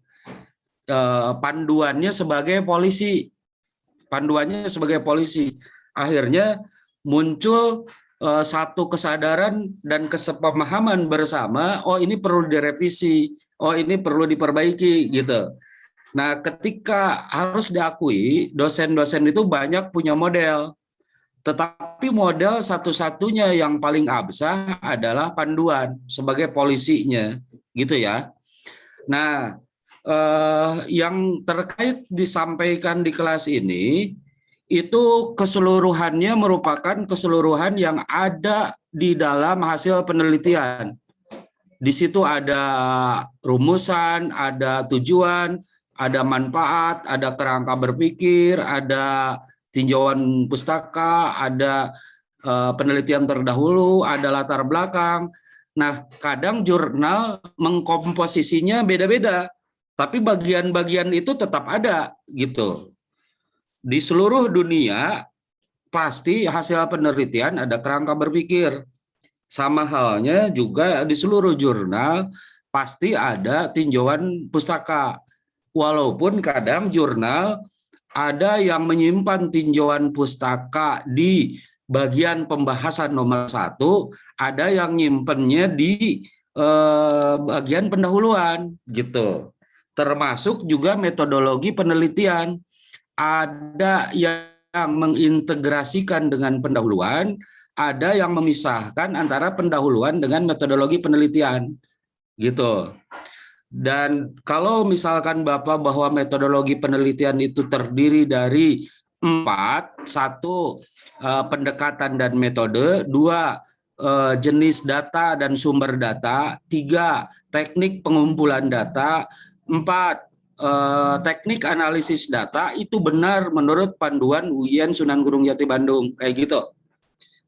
Panduannya sebagai polisi, akhirnya muncul satu kesadaran dan kesepemahaman bersama, oh ini perlu direvisi, oh ini perlu diperbaiki, gitu. Nah, ketika harus diakui, dosen-dosen itu banyak punya model, tetapi model satu-satunya yang paling absah adalah panduan sebagai polisinya, gitu ya. Nah, yang terkait disampaikan di kelas ini, itu keseluruhannya merupakan keseluruhan yang ada di dalam hasil penelitian. Di situ ada rumusan, ada tujuan, ada manfaat, ada kerangka berpikir, ada tinjauan pustaka, ada penelitian terdahulu, ada latar belakang. Nah, kadang jurnal mengkomposisinya beda-beda, tapi bagian-bagian itu tetap ada, gitu. Di seluruh dunia pasti hasil penelitian ada kerangka berpikir. Sama halnya juga di seluruh jurnal pasti ada tinjauan pustaka. Walaupun kadang jurnal ada yang menyimpan tinjauan pustaka di bagian pembahasan nomor 1, ada yang nyimpennya di bagian pendahuluan, gitu. Termasuk juga metodologi penelitian. Ada yang mengintegrasikan dengan pendahuluan, ada yang memisahkan antara pendahuluan dengan metodologi penelitian, gitu. Dan kalau misalkan Bapak bahwa metodologi penelitian itu terdiri dari 4, 1 pendekatan dan metode, 2 jenis data dan sumber data, 3 teknik pengumpulan data, 4 teknik analisis data, itu benar menurut panduan UIN Sunan Gunung Jati Bandung, kayak gitu.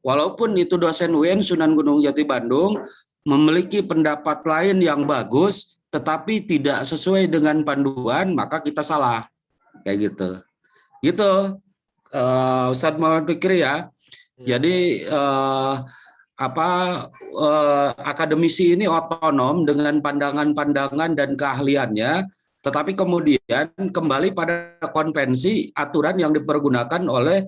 Walaupun itu dosen UIN Sunan Gunung Jati Bandung memiliki pendapat lain yang bagus, tetapi tidak sesuai dengan panduan, maka kita salah, kayak gitu. Gitu, Ustadz Muhammad Fikri ya. Jadi akademisi ini otonom dengan pandangan-pandangan dan keahliannya, tetapi kemudian kembali pada konvensi aturan yang dipergunakan oleh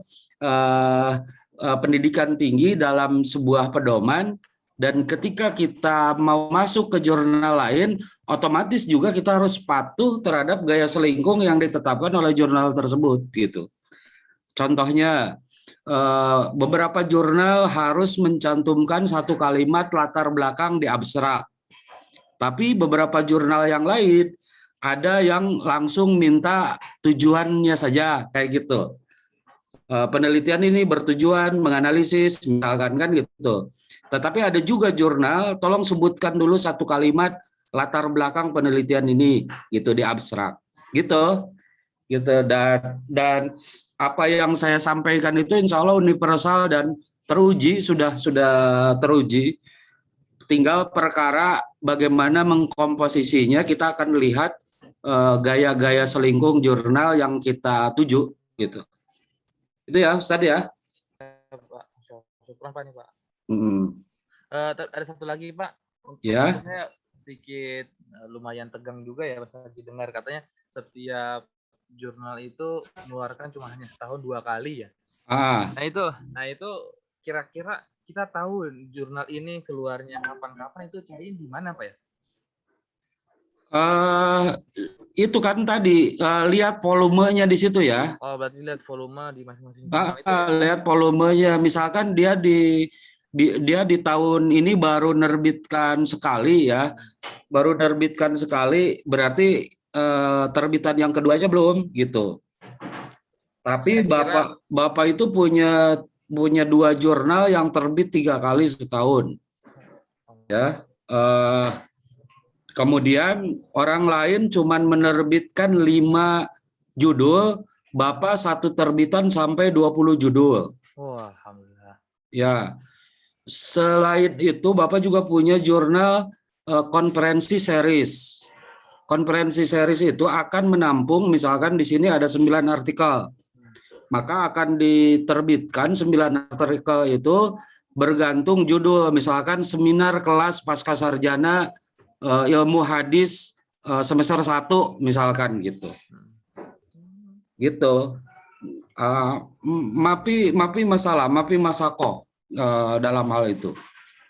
pendidikan tinggi dalam sebuah pedoman. Dan ketika kita mau masuk ke jurnal lain, otomatis juga kita harus patuh terhadap gaya selingkung yang ditetapkan oleh jurnal tersebut, gitu. Contohnya, beberapa jurnal harus mencantumkan 1 kalimat latar belakang di abstrak. Tapi beberapa jurnal yang lain ada yang langsung minta tujuannya saja, kayak gitu. Penelitian ini bertujuan menganalisis, misalkan, kan gitu. Tetapi ada juga jurnal, tolong sebutkan dulu 1 kalimat latar belakang penelitian ini, gitu, di abstrak, gitu. Dan apa yang saya sampaikan itu insya Allah universal dan teruji, sudah teruji. Tinggal perkara bagaimana mengkomposisinya, kita akan lihat gaya-gaya selingkung jurnal yang kita tuju, gitu. Itu ya, Ustadz ya. Pak, syukur Pak nih Pak. Ada satu lagi Pak. Ya. Saya sedikit lumayan tegang juga ya pas lagi dengar katanya setiap jurnal itu mengeluarkan cuma hanya setahun 2 kali ya. Nah itu kira-kira kita tahu jurnal ini keluarnya kapan-kapan, itu cariin di mana Pak ya? Itu kan tadi lihat volumenya di situ ya. Oh, berarti lihat volume di masing-masing. Lihat volumenya, misalkan dia di tahun ini baru nerbitkan sekali ya, berarti terbitan yang keduanya belum, gitu. Tapi Bapak itu punya 2 jurnal yang terbit 3 kali setahun, ya. Kemudian orang lain cuman menerbitkan 5 judul, Bapak 1 terbitan sampai 20 judul. Wah, alhamdulillah. Ya. Selain itu Bapak juga punya jurnal konferensi series. konferensi series itu akan menampung, misalkan di sini ada 9 artikel, maka akan diterbitkan 9 artikel itu bergantung judul, misalkan seminar kelas pascasarjana ilmu hadis semester 1 misalkan gitu. Gitu. Mapi masako dalam hal itu.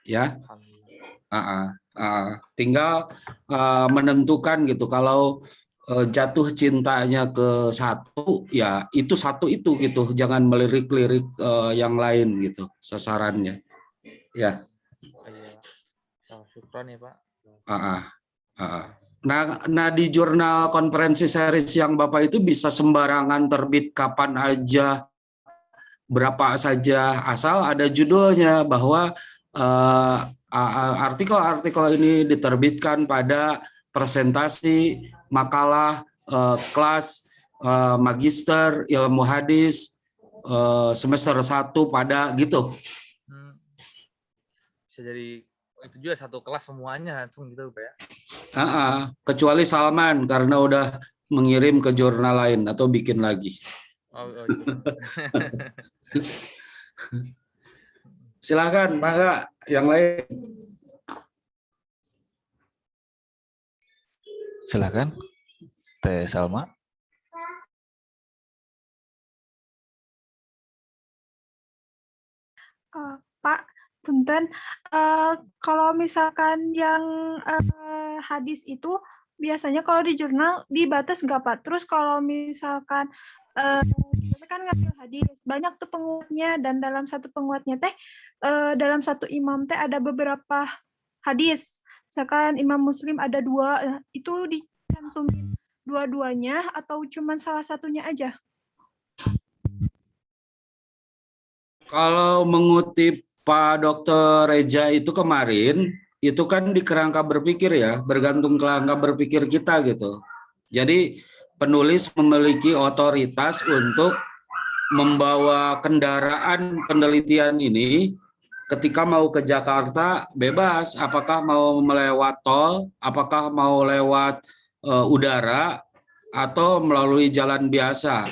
Ya. Tinggal menentukan gitu, kalau jatuh cintanya ke satu, ya itu satu itu gitu, jangan melirik-lirik yang lain gitu sasarannya. Ya. Syukran ya Pak. Nah di jurnal konferensi series yang Bapak itu bisa sembarangan terbit kapan aja, berapa saja, asal ada judulnya bahwa artikel-artikel ini diterbitkan pada presentasi makalah kelas magister ilmu hadis semester 1 pada gitu. Bisa jadi itu juga satu kelas semuanya langsung gitu Pak ya. Kecuali Salman karena udah mengirim ke jurnal lain atau bikin lagi. Gitu. Silakan, Pak, yang lain. Silakan, Teh Salma. Pak, punten, kalau misalkan yang hadis itu biasanya kalau di jurnal dibatas nggak Pak? Terus kalau misalkan kita kan ngambil hadis, banyak tuh penguatnya, dan dalam satu penguatnya teh dalam satu imam teh ada beberapa hadis. Misalkan Imam Muslim ada 2, itu dicantumin dua-duanya atau cuma salah satunya aja? Kalau mengutip Pak Dr. Reja itu kemarin, itu kan di kerangka berpikir ya, bergantung kerangka berpikir kita gitu. Jadi penulis memiliki otoritas untuk membawa kendaraan penelitian ini ketika mau ke Jakarta bebas, apakah mau melewat tol, apakah mau lewat udara, atau melalui jalan biasa.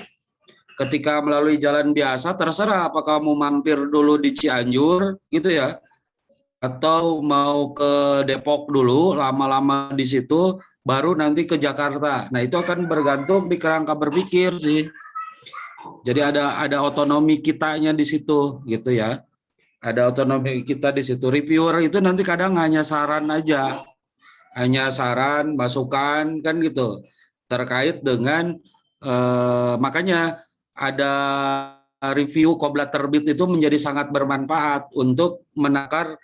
Ketika melalui jalan biasa terserah apakah mau mampir dulu di Cianjur gitu ya, atau mau ke Depok dulu lama-lama di situ baru nanti ke Jakarta. Nah itu akan bergantung di kerangka berpikir sih. Jadi ada otonomi kitanya di situ gitu ya. Ada otonomi kita di situ. Reviewer itu nanti kadang hanya saran aja, hanya saran, masukan kan gitu terkait dengan makanya ada review qobla terbit itu menjadi sangat bermanfaat untuk menakar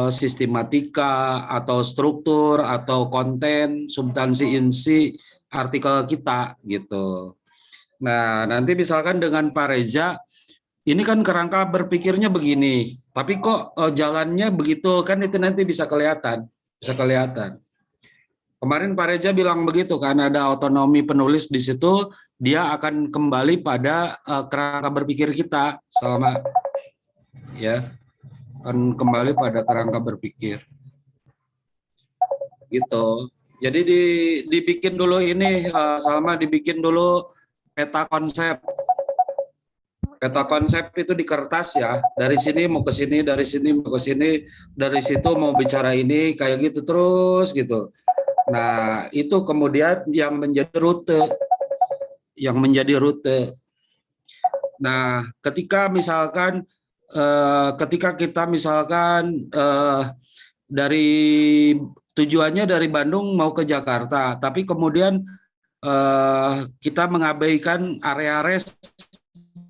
sistematika atau struktur atau konten substansi insi artikel kita gitu. Nah nanti misalkan dengan Pak Reza ini kan kerangka berpikirnya begini, tapi kok jalannya begitu, kan itu nanti bisa kelihatan, Kemarin Pak Reza bilang begitu kan, ada otonomi penulis di situ, dia akan kembali pada kerangka berpikir kita selama ya, akan kembali pada kerangka berpikir. Gitu. Jadi dibikin dulu ini, Salma dibikin dulu peta konsep. Peta konsep itu di kertas ya, dari sini mau ke sini, dari sini mau ke sini, dari situ mau bicara ini, kayak gitu terus gitu. Nah itu kemudian yang menjadi rute, Nah ketika misalkan, ketika kita misalkan dari tujuannya dari Bandung mau ke Jakarta, tapi kemudian kita mengabaikan area rest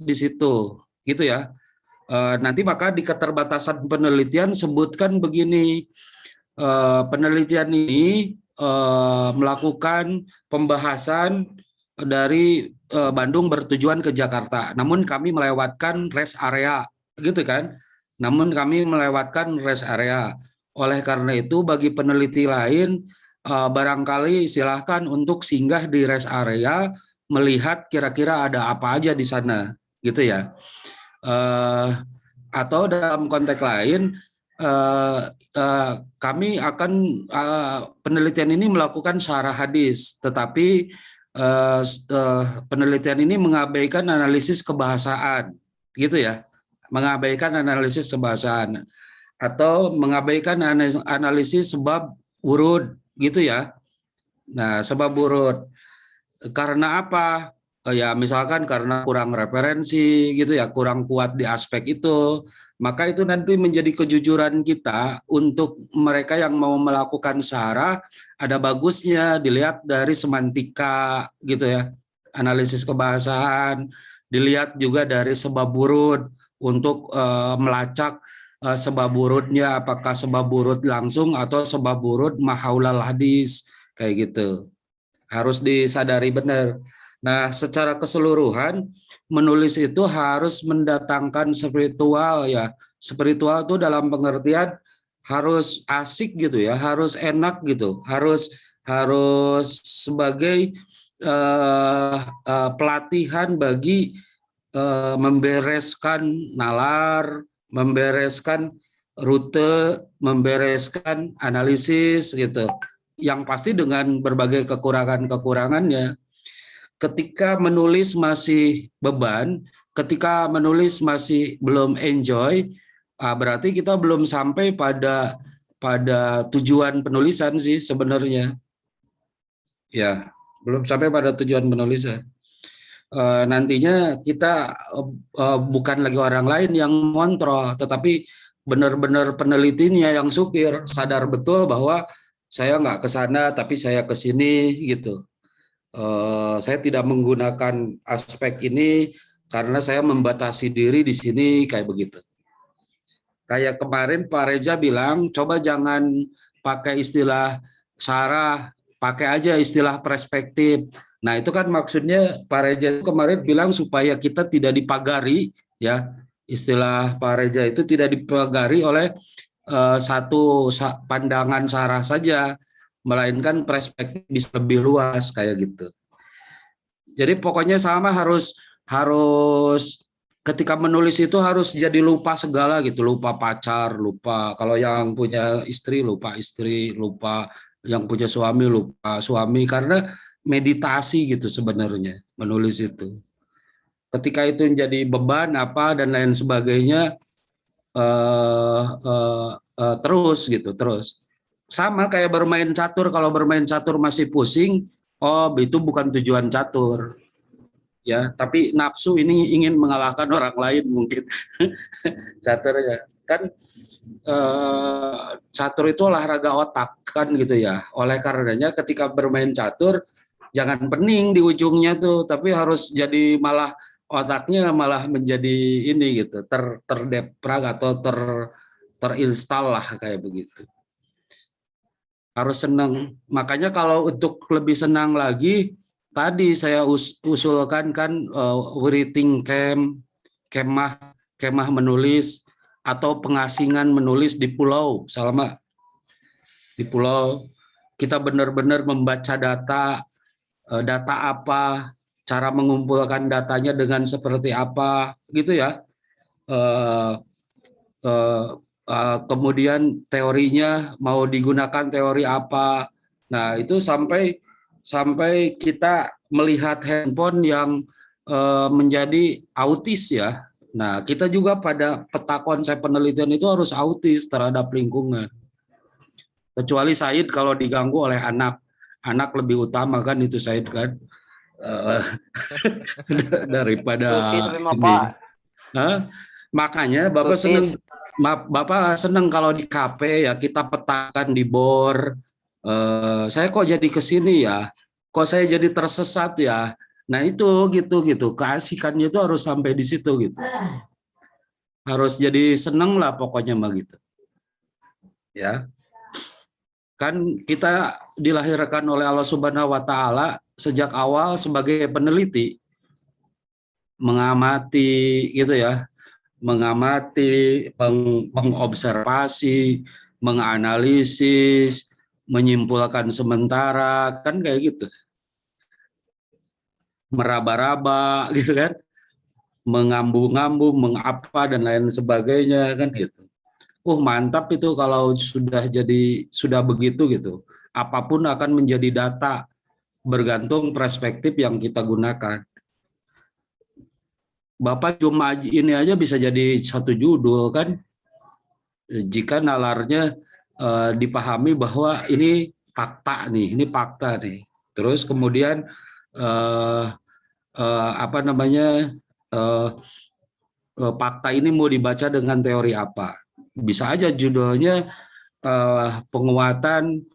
di situ, gitu ya. Nanti maka di keterbatasan penelitian sebutkan begini, penelitian ini melakukan pembahasan dari Bandung bertujuan ke Jakarta, namun kami melewatkan rest area, gitu kan? Namun kami melewatkan rest area. Oleh karena itu, bagi peneliti lain barangkali silahkan untuk singgah di rest area, melihat kira-kira ada apa aja di sana. Gitu ya, atau dalam konteks lain kami akan penelitian ini melakukan syarah hadis, tetapi penelitian ini mengabaikan analisis kebahasaan, gitu ya, mengabaikan analisis kebahasaan atau mengabaikan analisis sebab urud, gitu ya. Nah, sebab urud karena apa? Ya misalkan karena kurang referensi gitu ya, kurang kuat di aspek itu, maka itu nanti menjadi kejujuran kita untuk mereka yang mau melakukan syarah, ada bagusnya dilihat dari semantika gitu ya, analisis kebahasaan, dilihat juga dari sebab urut untuk melacak sebab urutnya, apakah sebab urut langsung atau sebab urut mahaulal hadis, kayak gitu. Harus disadari benar. Nah, secara keseluruhan menulis itu harus mendatangkan spiritual ya. Spiritual itu dalam pengertian harus asik gitu ya, harus enak gitu, harus sebagai pelatihan bagi membereskan nalar, membereskan rute, membereskan analisis gitu. Yang pasti dengan berbagai kekurangan-kekurangannya. Ketika menulis masih beban, ketika menulis masih belum enjoy, berarti kita belum sampai pada tujuan penulisan sih sebenarnya. Ya, belum sampai pada tujuan penulisan. Nantinya kita bukan lagi orang lain yang ngontrol, tetapi benar-benar penelitinya yang supir, sadar betul bahwa saya nggak ke sana tapi saya ke sini gitu. Saya tidak menggunakan aspek ini karena saya membatasi diri di sini, kayak begitu. Kayak kemarin Pak Reza bilang, coba jangan pakai istilah sarah, pakai aja istilah perspektif. Nah itu kan maksudnya Pak Reza kemarin bilang supaya kita tidak dipagari, ya, istilah Pak Reza itu tidak dipagari oleh satu pandangan sarah saja, melainkan perspektif bisa lebih luas kayak gitu. Jadi pokoknya sama harus ketika menulis itu harus jadi lupa segala gitu, lupa pacar, lupa kalau yang punya istri, lupa yang punya suami, lupa suami, karena meditasi gitu sebenarnya menulis itu. Ketika itu menjadi beban apa dan lain sebagainya, terus gitu, terus. Sama kayak bermain catur, kalau bermain catur masih pusing, oh itu bukan tujuan catur. Ya, tapi nafsu ini ingin mengalahkan orang lain mungkin. Catur ya. Kan catur itu olahraga otak kan gitu ya. Oleh karenanya ketika bermain catur jangan pening di ujungnya tuh, tapi harus jadi malah otaknya malah menjadi ini gitu, terdeprag atau terinstall lah kayak begitu. Harus senang. Makanya kalau untuk lebih senang lagi, tadi saya usulkan kan writing camp, kemah menulis atau pengasingan menulis di pulau selama di pulau kita benar-benar membaca data apa, cara mengumpulkan datanya dengan seperti apa gitu ya. Kemudian teorinya mau digunakan teori apa. Nah, itu sampai kita melihat handphone yang menjadi autis ya. Nah, kita juga pada peta konsep penelitian itu harus autis terhadap lingkungan. Kecuali Said kalau diganggu oleh anak lebih utama kan itu Said kan. Daripada ini. Makanya Bapak senang kalau di kafe ya kita petakan di bor. Saya kok jadi ke sini ya? Kok saya jadi tersesat ya? Nah itu gitu. Keasikannya itu harus sampai di situ gitu. Harus jadi seneng lah pokoknya mah gitu. Ya. Kan kita dilahirkan oleh Allah Subhanahu wa taala sejak awal sebagai peneliti. Mengamati gitu ya. Mengamati, mengobservasi, menganalisis, menyimpulkan sementara, kan kayak gitu. Meraba-raba gitu kan. Mengambu-ngambu, mengapa dan lain sebagainya kan gitu. mantap itu kalau sudah begitu gitu. Apapun akan menjadi data bergantung perspektif yang kita gunakan. Bapak cuma ini aja bisa jadi satu judul kan, jika nalarnya dipahami bahwa ini fakta nih, Terus kemudian fakta ini mau dibaca dengan teori apa? Bisa aja judulnya penguatan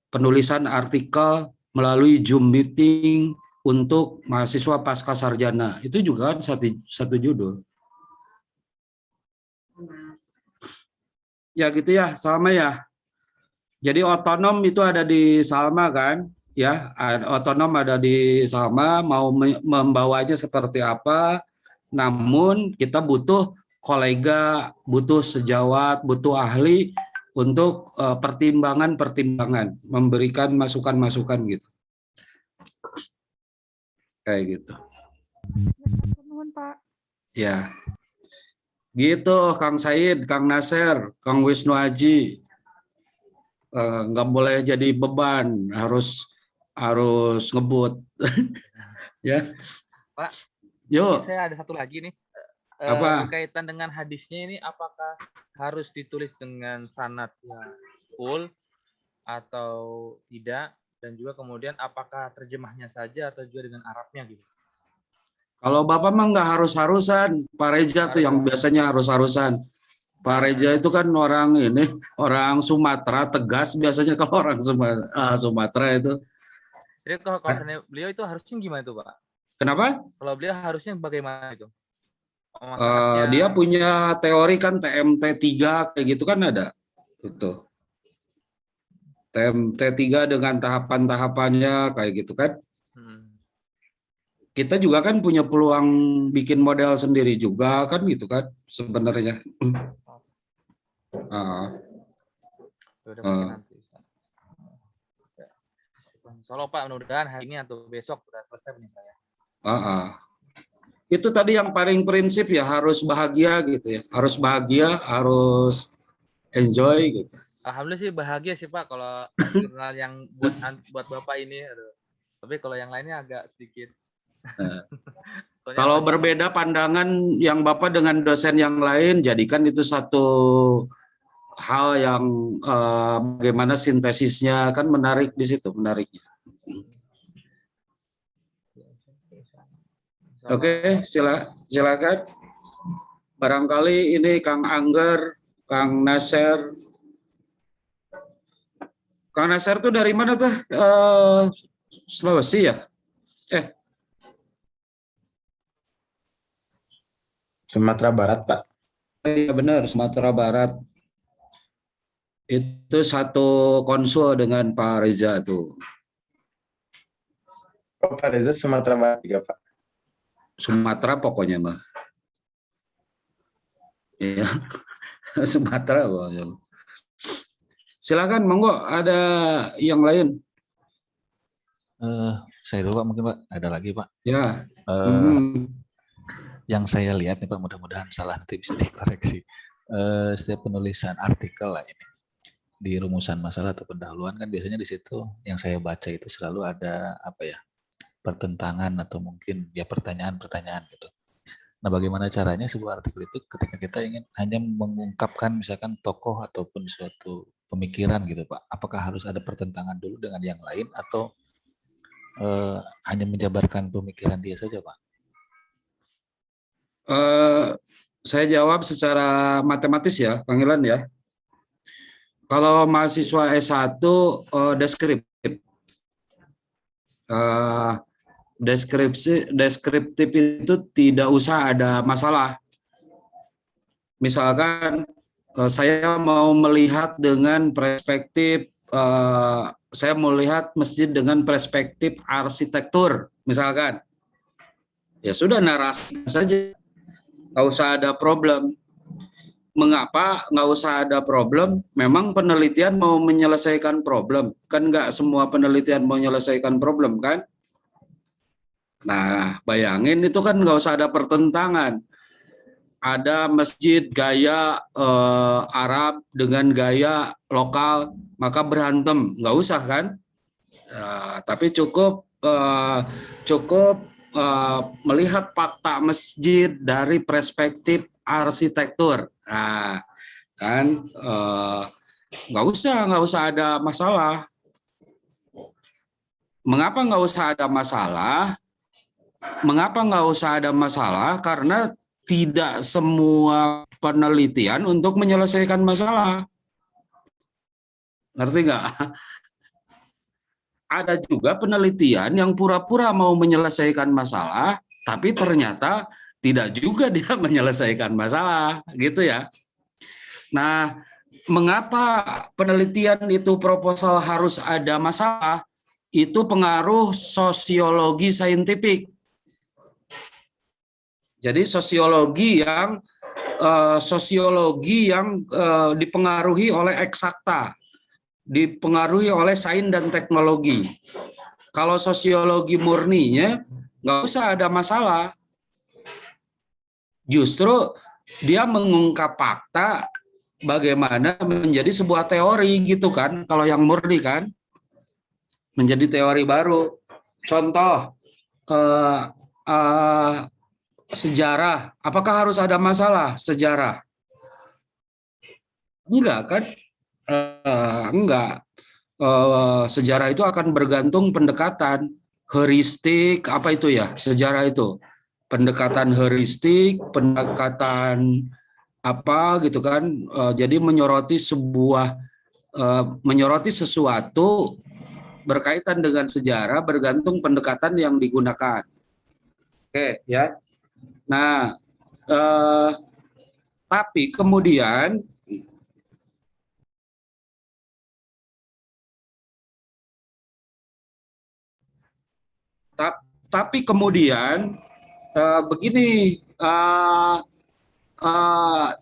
penulisan artikel melalui Zoom meeting untuk mahasiswa pasca sarjana. Itu juga kan satu judul. Ya gitu ya, Salma ya. Jadi otonom itu ada di Salma kan? Ya, otonom ada di Salma, mau membawanya seperti apa. Namun kita butuh kolega, butuh sejawat, butuh ahli untuk pertimbangan-pertimbangan, memberikan masukan-masukan gitu. Kayak gitu. Nuhun, Pak. Ya. Gitu, Kang Said, Kang Nasir, Kang Wisnu Aji. Nggak boleh jadi beban, harus ngebut. Ya. Pak, yuk. Saya ada satu lagi nih. Apa? Berkaitan dengan hadisnya ini, apakah harus ditulis dengan sanadnya full atau tidak? Dan juga kemudian apakah terjemahnya saja atau juga dengan Arabnya gitu? Kalau Bapak mah nggak harus-harusan, Pak Reza tuh yang biasanya harus-harusan. Pak Reza itu kan orang Sumatera, tegas biasanya kalau orang Sumatera itu. Jadi kalau beliau itu harusnya gimana itu, Pak? Kenapa? Kalau beliau harusnya bagaimana itu? Dia punya teori kan TMT 3 kayak gitu kan ada. Itu. TMT 3 dengan tahapan-tahapannya kayak gitu kan. Kita juga kan punya peluang bikin model sendiri juga kan gitu kan sebenarnya. Soalnya Pak, mudah-mudahan hari ini atau besok sudah selesai nih saya. Itu tadi yang paling prinsip ya, harus bahagia gitu ya. Harus bahagia, harus enjoy gitu. Alhamdulillah sih bahagia sih Pak kalau jurnal yang buat Bapak ini. Aduh. Tapi kalau yang lainnya agak sedikit. Kalau berbeda pandangan yang Bapak dengan dosen yang lain, jadikan itu satu hal yang bagaimana sintesisnya kan menarik di situ, menariknya. Oke, silakan. Barangkali ini Kang Angger, Kang Nasir. Kang Nasir tuh dari mana tuh? Sulawesi ya? Sumatera Barat, Pak. Iya benar, Sumatera Barat. Itu satu konsul dengan Pak Reza tuh. Oh, Pak Reza Sumatera Barat juga, Pak. Sumatera pokoknya mah. Iya. Sumatera pokoknya. Silakan, monggo ada yang lain. Saya dulu Pak, mungkin Pak ada lagi Pak. Ya. Yang saya lihat nih Pak, mudah-mudahan salah nanti bisa dikoreksi. Setiap penulisan artikel lah ini di rumusan masalah atau pendahuluan kan biasanya di situ yang saya baca itu selalu ada apa ya, pertentangan atau mungkin ya pertanyaan-pertanyaan gitu. Nah, bagaimana caranya sebuah artikel itu ketika kita ingin hanya mengungkapkan misalkan tokoh ataupun suatu pemikiran gitu Pak, apakah harus ada pertentangan dulu dengan yang lain atau hanya menjabarkan pemikiran dia saja Pak? Saya jawab secara matematis ya, panggilan ya. Kalau mahasiswa S1 deskriptif. Deskriptif itu tidak usah ada masalah. Misalkan saya mau melihat dengan perspektif, saya mau lihat masjid dengan perspektif arsitektur, misalkan. Ya sudah, narasi saja. Nggak usah ada problem. Mengapa nggak usah ada problem? Memang penelitian mau menyelesaikan problem. Kan nggak semua penelitian mau menyelesaikan problem kan? Nah, bayangin itu kan nggak usah ada pertentangan. ada masjid gaya Arab dengan gaya lokal, maka berantem, nggak usah kan? Tapi cukup melihat fakta masjid dari perspektif arsitektur. Nah, kan nggak usah ada masalah. Mengapa nggak usah ada masalah? Karena tidak semua penelitian untuk menyelesaikan masalah. Ngerti nggak? Ada juga penelitian yang pura-pura mau menyelesaikan masalah, tapi ternyata tidak juga dia menyelesaikan masalah, gitu ya. Nah, mengapa penelitian itu proposal harus ada masalah? Itu pengaruh sosiologi saintifik. Jadi sosiologi yang dipengaruhi oleh eksakta, dipengaruhi oleh sains dan teknologi. Kalau sosiologi murninya nggak usah ada masalah. Justru dia mengungkap fakta bagaimana menjadi sebuah teori gitu kan. Kalau yang murni kan menjadi teori baru. Contoh sejarah, apakah harus ada masalah sejarah? Enggak kan? Enggak. Sejarah itu akan bergantung pendekatan heuristik, apa itu ya sejarah itu? Pendekatan heuristik, pendekatan apa gitu kan? Jadi menyoroti sesuatu berkaitan dengan sejarah bergantung pendekatan yang digunakan. Oke, ya. Nah, tapi kemudian begini,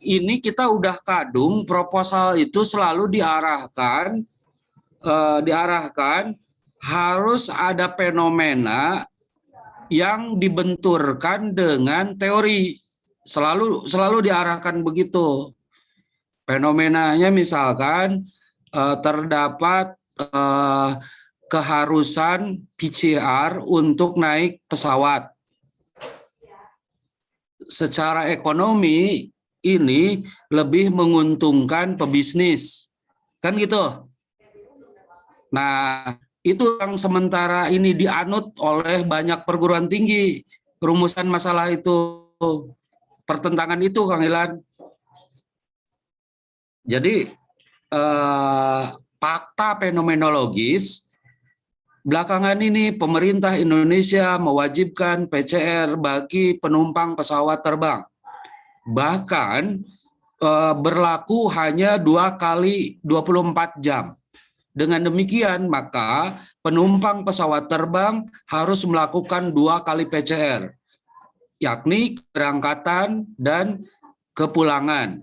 ini kita udah kadung proposal itu selalu diarahkan harus ada fenomena yang dibenturkan dengan teori, selalu diarahkan begitu. Fenomenanya misalkan terdapat keharusan PCR untuk naik pesawat. Secara ekonomi ini lebih menguntungkan pebisnis, kan gitu. Nah, itu yang sementara ini dianut oleh banyak perguruan tinggi, rumusan masalah itu, pertentangan itu, Kang Ilan. Jadi fakta fenomenologis belakangan ini pemerintah Indonesia mewajibkan PCR bagi penumpang pesawat terbang. Bahkan berlaku hanya 2 kali 24 jam. Dengan demikian, maka penumpang pesawat terbang harus melakukan 2 kali PCR, yakni keberangkatan dan kepulangan.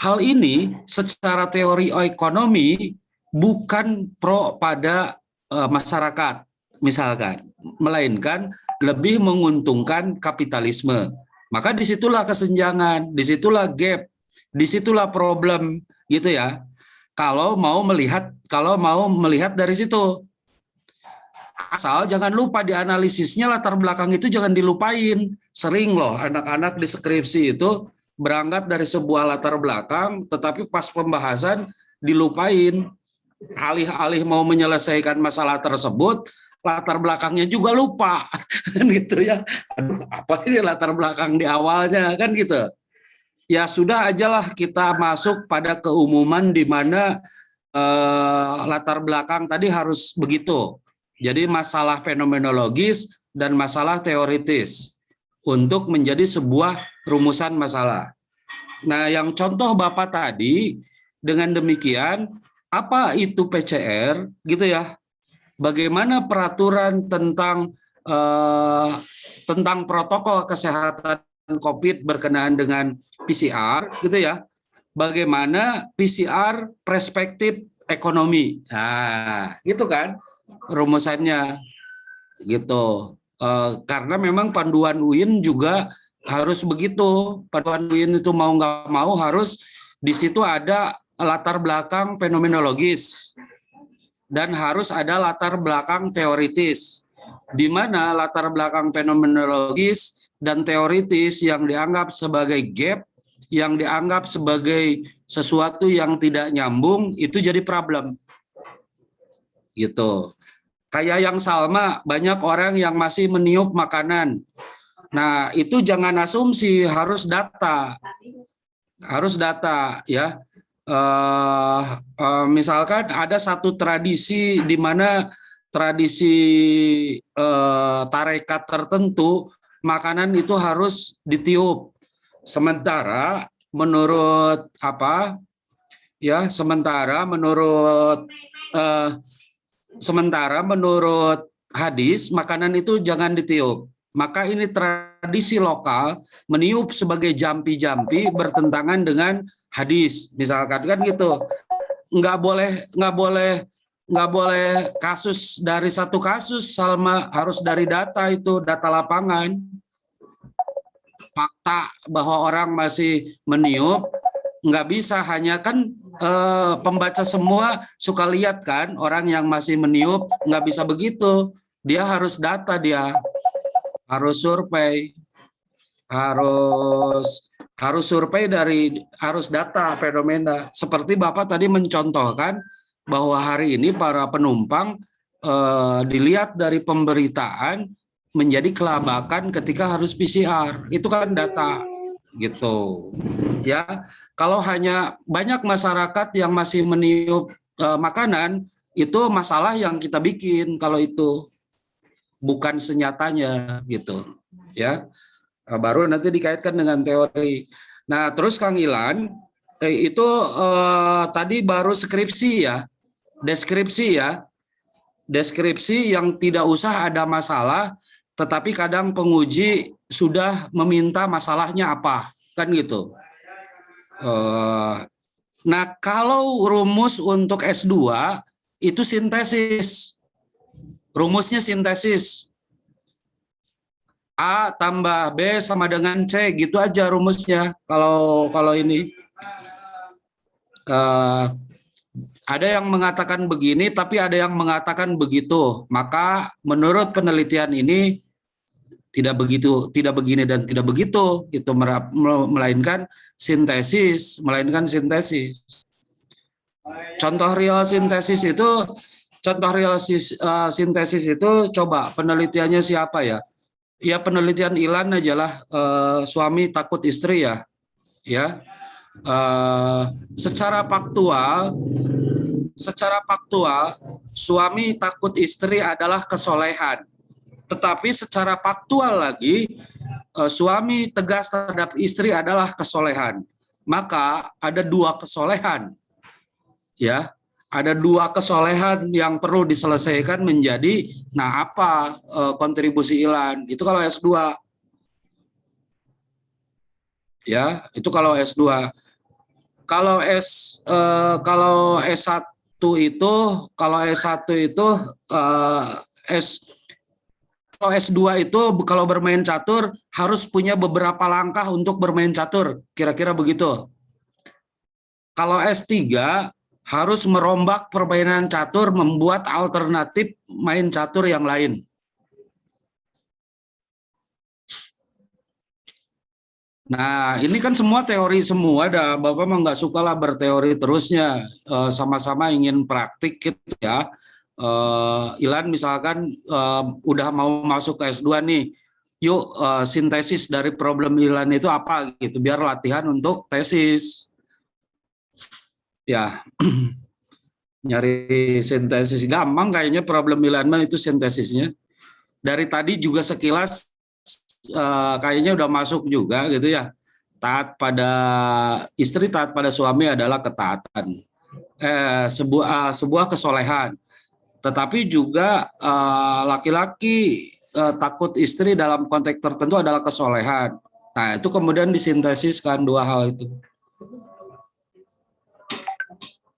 Hal ini secara teori ekonomi bukan pro pada masyarakat, misalkan, melainkan lebih menguntungkan kapitalisme. Maka disitulah kesenjangan, disitulah gap, disitulah problem, gitu ya. Kalau mau melihat dari situ, asal jangan lupa dianalisisnya latar belakang itu jangan dilupain. Sering loh anak-anak di skripsi itu berangkat dari sebuah latar belakang, tetapi pas pembahasan dilupain. Alih-alih mau menyelesaikan masalah tersebut, latar belakangnya juga lupa, kan gitu ya. Aduh, apa ini latar belakang di awalnya, kan gitu. Ya sudah ajalah kita masuk pada keumuman di mana latar belakang tadi harus begitu. Jadi masalah fenomenologis dan masalah teoritis untuk menjadi sebuah rumusan masalah. Nah, yang contoh Bapak tadi, dengan demikian, apa itu PCR, gitu ya? Bagaimana peraturan tentang protokol kesehatan COVID berkenaan dengan PCR, gitu ya. Bagaimana PCR perspektif ekonomi. Nah, gitu kan rumusannya. Gitu. Karena memang panduan UIN juga harus begitu. Paduan itu mau nggak mau harus di situ ada latar belakang fenomenologis dan harus ada latar belakang teoritis, di mana latar belakang fenomenologis dan teoritis yang dianggap sebagai gap, yang dianggap sebagai sesuatu yang tidak nyambung, itu jadi problem. Gitu. Kayak yang Salma, banyak orang yang masih meniup makanan. Nah, itu jangan asumsi, harus data. Harus data, ya. Misalkan ada satu tradisi di mana tradisi tarekat tertentu, makanan itu harus ditiup. Sementara menurut menurut hadis makanan itu jangan ditiup. Maka ini tradisi lokal meniup sebagai jampi-jampi bertentangan dengan hadis, misalkan kan gitu. Nggak boleh kasus dari satu kasus, Salma, harus dari data, itu data lapangan. Fakta bahwa orang masih meniup, nggak bisa hanya kan pembaca semua suka lihat kan orang yang masih meniup, nggak bisa begitu. Dia harus data, dia harus survei, harus data fenomena. Seperti Bapak tadi mencontohkan bahwa hari ini para penumpang dilihat dari pemberitaan menjadi kelabakan ketika harus PCR. Itu kan data gitu. Ya, kalau hanya banyak masyarakat yang masih meniup makanan, itu masalah yang kita bikin kalau itu bukan senyatanya gitu. Ya. Baru nanti dikaitkan dengan teori. Nah, terus Kang Ilan, itu tadi baru skripsi ya, deskripsi yang tidak usah ada masalah, tetapi kadang penguji sudah meminta masalahnya apa, kan gitu. Nah, kalau rumus untuk S2 itu sintesis, rumusnya sintesis. A tambah B sama dengan C, gitu aja rumusnya. Kalau ini ada yang mengatakan begini, tapi ada yang mengatakan begitu. Maka menurut penelitian ini tidak begitu, tidak begini dan tidak begitu. Itu melainkan sintesis. Contoh real sintesis itu, coba penelitiannya siapa ya? Ya penelitian Ilan aja lah, suami takut istri ya. Secara faktual suami takut istri adalah kesolehan. Tetapi secara faktual lagi suami tegas terhadap istri adalah kesolehan. Maka ada dua kesolehan. Ya. Ada dua kesolehan yang perlu diselesaikan menjadi, nah apa kontribusi Ilan? Itu kalau S2. Ya, itu kalau S2. Kalau S1 itu, kalau S2 itu kalau bermain catur harus punya beberapa langkah untuk bermain catur, kira-kira begitu. Kalau S3 harus merombak permainan catur, membuat alternatif main catur yang lain. Nah, ini kan semua teori semua, dah Bapak mah nggak suka lah berteori terusnya, sama-sama ingin praktik gitu ya. Ilan misalkan udah mau masuk ke S2 nih, yuk sintesis dari problem Ilan itu apa gitu, biar latihan untuk tesis. Ya, nyari sintesis gampang kayaknya problem Ilan itu sintesisnya. Dari tadi juga sekilas kayaknya udah masuk juga gitu ya. Taat pada istri, taat pada suami adalah ketaatan. Sebuah kesolehan. Tetapi juga laki-laki takut istri dalam konteks tertentu adalah kesolehan. Nah, itu kemudian disintesiskan dua hal itu.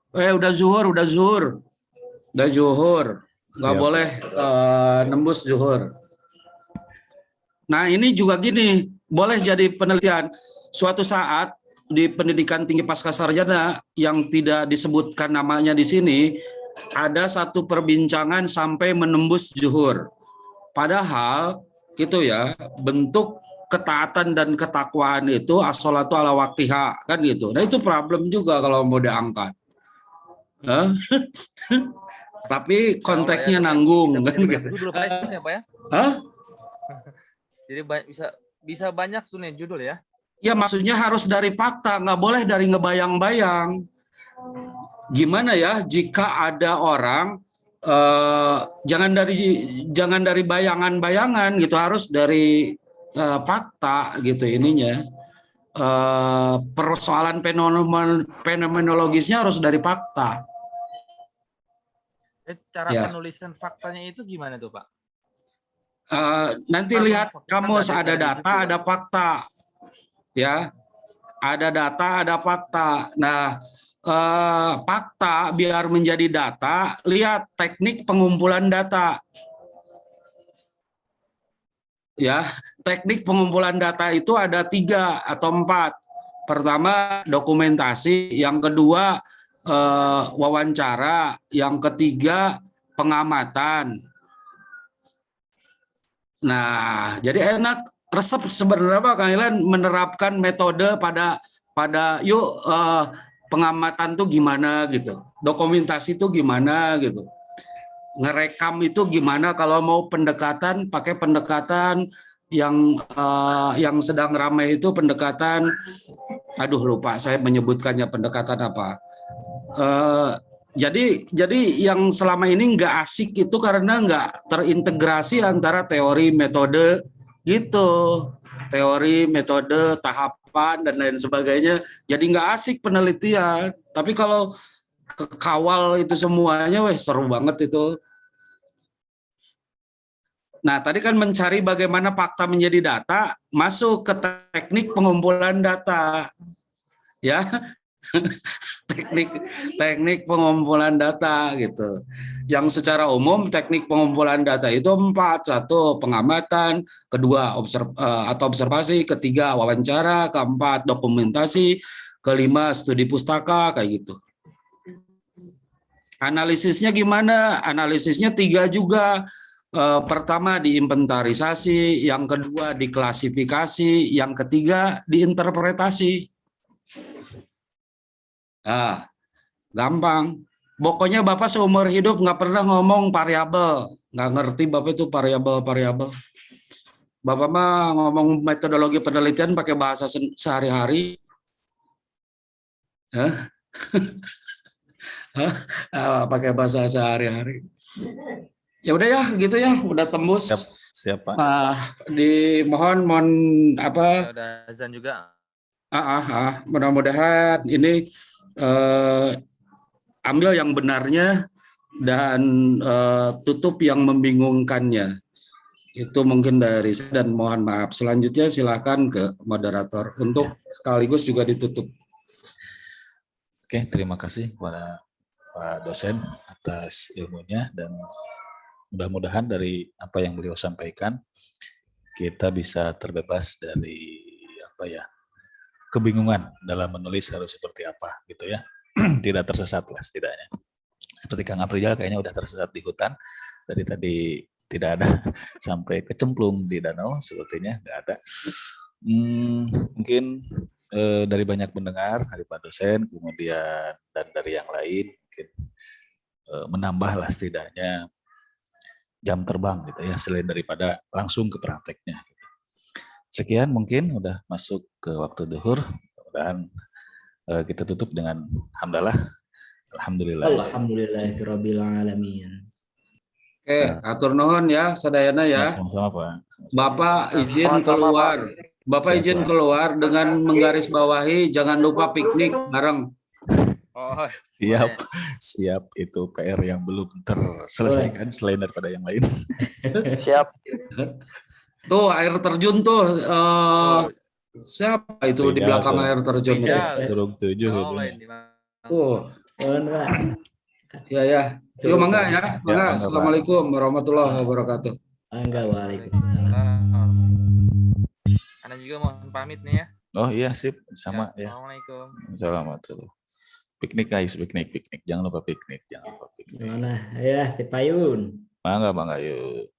Udah zuhur. Nggak boleh nembus zuhur. Nah, ini juga gini, boleh jadi penelitian. Suatu saat di pendidikan tinggi pascasarjana yang tidak disebutkan namanya di sini, ada satu perbincangan sampai menembus zuhur. Padahal gitu ya, bentuk ketaatan dan ketakwaan itu as-sholatu ala waktiha, kan gitu. Nah itu problem juga kalau mau diangkat. Hah? Tapi konteksnya nanggung kan gitu. Judul Pak ya, Pak ya? Hah? Jadi bisa banyak tuh nih judul ya. Ya maksudnya harus dari fakta, nggak boleh dari ngebayang-bayang. Gimana ya jika ada orang jangan dari bayangan-bayangan gitu, harus dari fakta gitu ininya. Persoalan fenomenologisnya harus dari fakta. Cara Ya. penulisan faktanya itu gimana tuh Pak? Nanti Kan lihat fakta kamus, dari ada data, gitu, ada fakta, ya, ada data, ada fakta. Nah, fakta biar menjadi data, lihat teknik pengumpulan data. Ya, teknik pengumpulan data itu ada 3 atau 4. Pertama dokumentasi, yang kedua wawancara, yang ketiga pengamatan. Nah, jadi enak resep sebenarnya Pak Kang menerapkan metode pada yuk pengamatan tuh gimana gitu, dokumentasi itu gimana gitu, ngerekam itu gimana, kalau mau pendekatan pakai pendekatan yang sedang ramai itu pendekatan, aduh lupa saya menyebutkannya pendekatan apa. Jadi yang selama ini nggak asik itu karena nggak terintegrasi antara teori metode gitu, teori metode tahapan dan lain sebagainya. Jadi nggak asik penelitian. Tapi kalau kawal itu semuanya, weh seru banget itu. Nah tadi kan mencari bagaimana fakta menjadi data, masuk ke teknik pengumpulan data, ya. teknik pengumpulan data gitu. Yang secara umum teknik pengumpulan data itu 4. 1 pengamatan, kedua observasi, ketiga wawancara, keempat dokumentasi, kelima studi pustaka, kayak gitu. Analisisnya gimana? Analisisnya 3 juga. Pertama diinventarisasi, yang kedua diklasifikasi, yang ketiga diinterpretasi. Gampang. Pokoknya Bapak seumur hidup nggak pernah ngomong variabel, nggak ngerti Bapak itu variabel. Bapak mah ngomong metodologi penelitian pakai bahasa sehari-hari. Pakai bahasa sehari-hari. Ya udah ya, gitu ya, udah tembus. Siap Pak. Mohon apa? Udah azan juga. Mudah-mudahan ini ambil yang benarnya dan tutup yang membingungkannya. Itu mungkin dari saya dan mohon maaf. Selanjutnya silakan ke moderator untuk sekaligus juga ditutup. Oke, terima kasih kepada Pak dosen atas ilmunya, dan mudah-mudahan dari apa yang beliau sampaikan kita bisa terbebas dari kebingungan dalam menulis harus seperti apa gitu ya. Tidak tersesat lah setidaknya. Seperti Kang Aprijal kayaknya udah tersesat di hutan. Dari tadi tidak ada sampai kecemplung di danau, sepertinya nggak ada. Mungkin dari banyak pendengar, dari Pak dosen, kemudian dan dari yang lain, mungkin menambahlah setidaknya jam terbang gitu ya, selain daripada langsung ke prakteknya. Sekian mungkin udah masuk ke waktu duhur. Mudah-mudahan kita tutup dengan hamdalah. Alhamdulillahirabbil alamin. Oke, atur nuhun ya sadayana ya. Sama-sama Pak. Bapak izin keluar. Bapak izin keluar dengan menggarisbawahi jangan lupa piknik bareng. Oh, Siap, itu PR yang belum terselesaikan selain daripada yang lain. Siap. Tuh air terjun tuh siapa itu di belakang air terjun itu? Durung 7 itu. Tuh. Ya. Yuk mangga ya. Mangga. Assalamualaikum warahmatullahi wabarakatuh. Mangga, waalaikumsalam. Karena juga juga mohon pamit nih ya. Oh iya, sip. Sama ya. Assalamualaikum. Assalamualaikum. Piknik guys, piknik. Jangan lupa piknik. Gimana? Ya, Teh Payun. Mangga, yuk.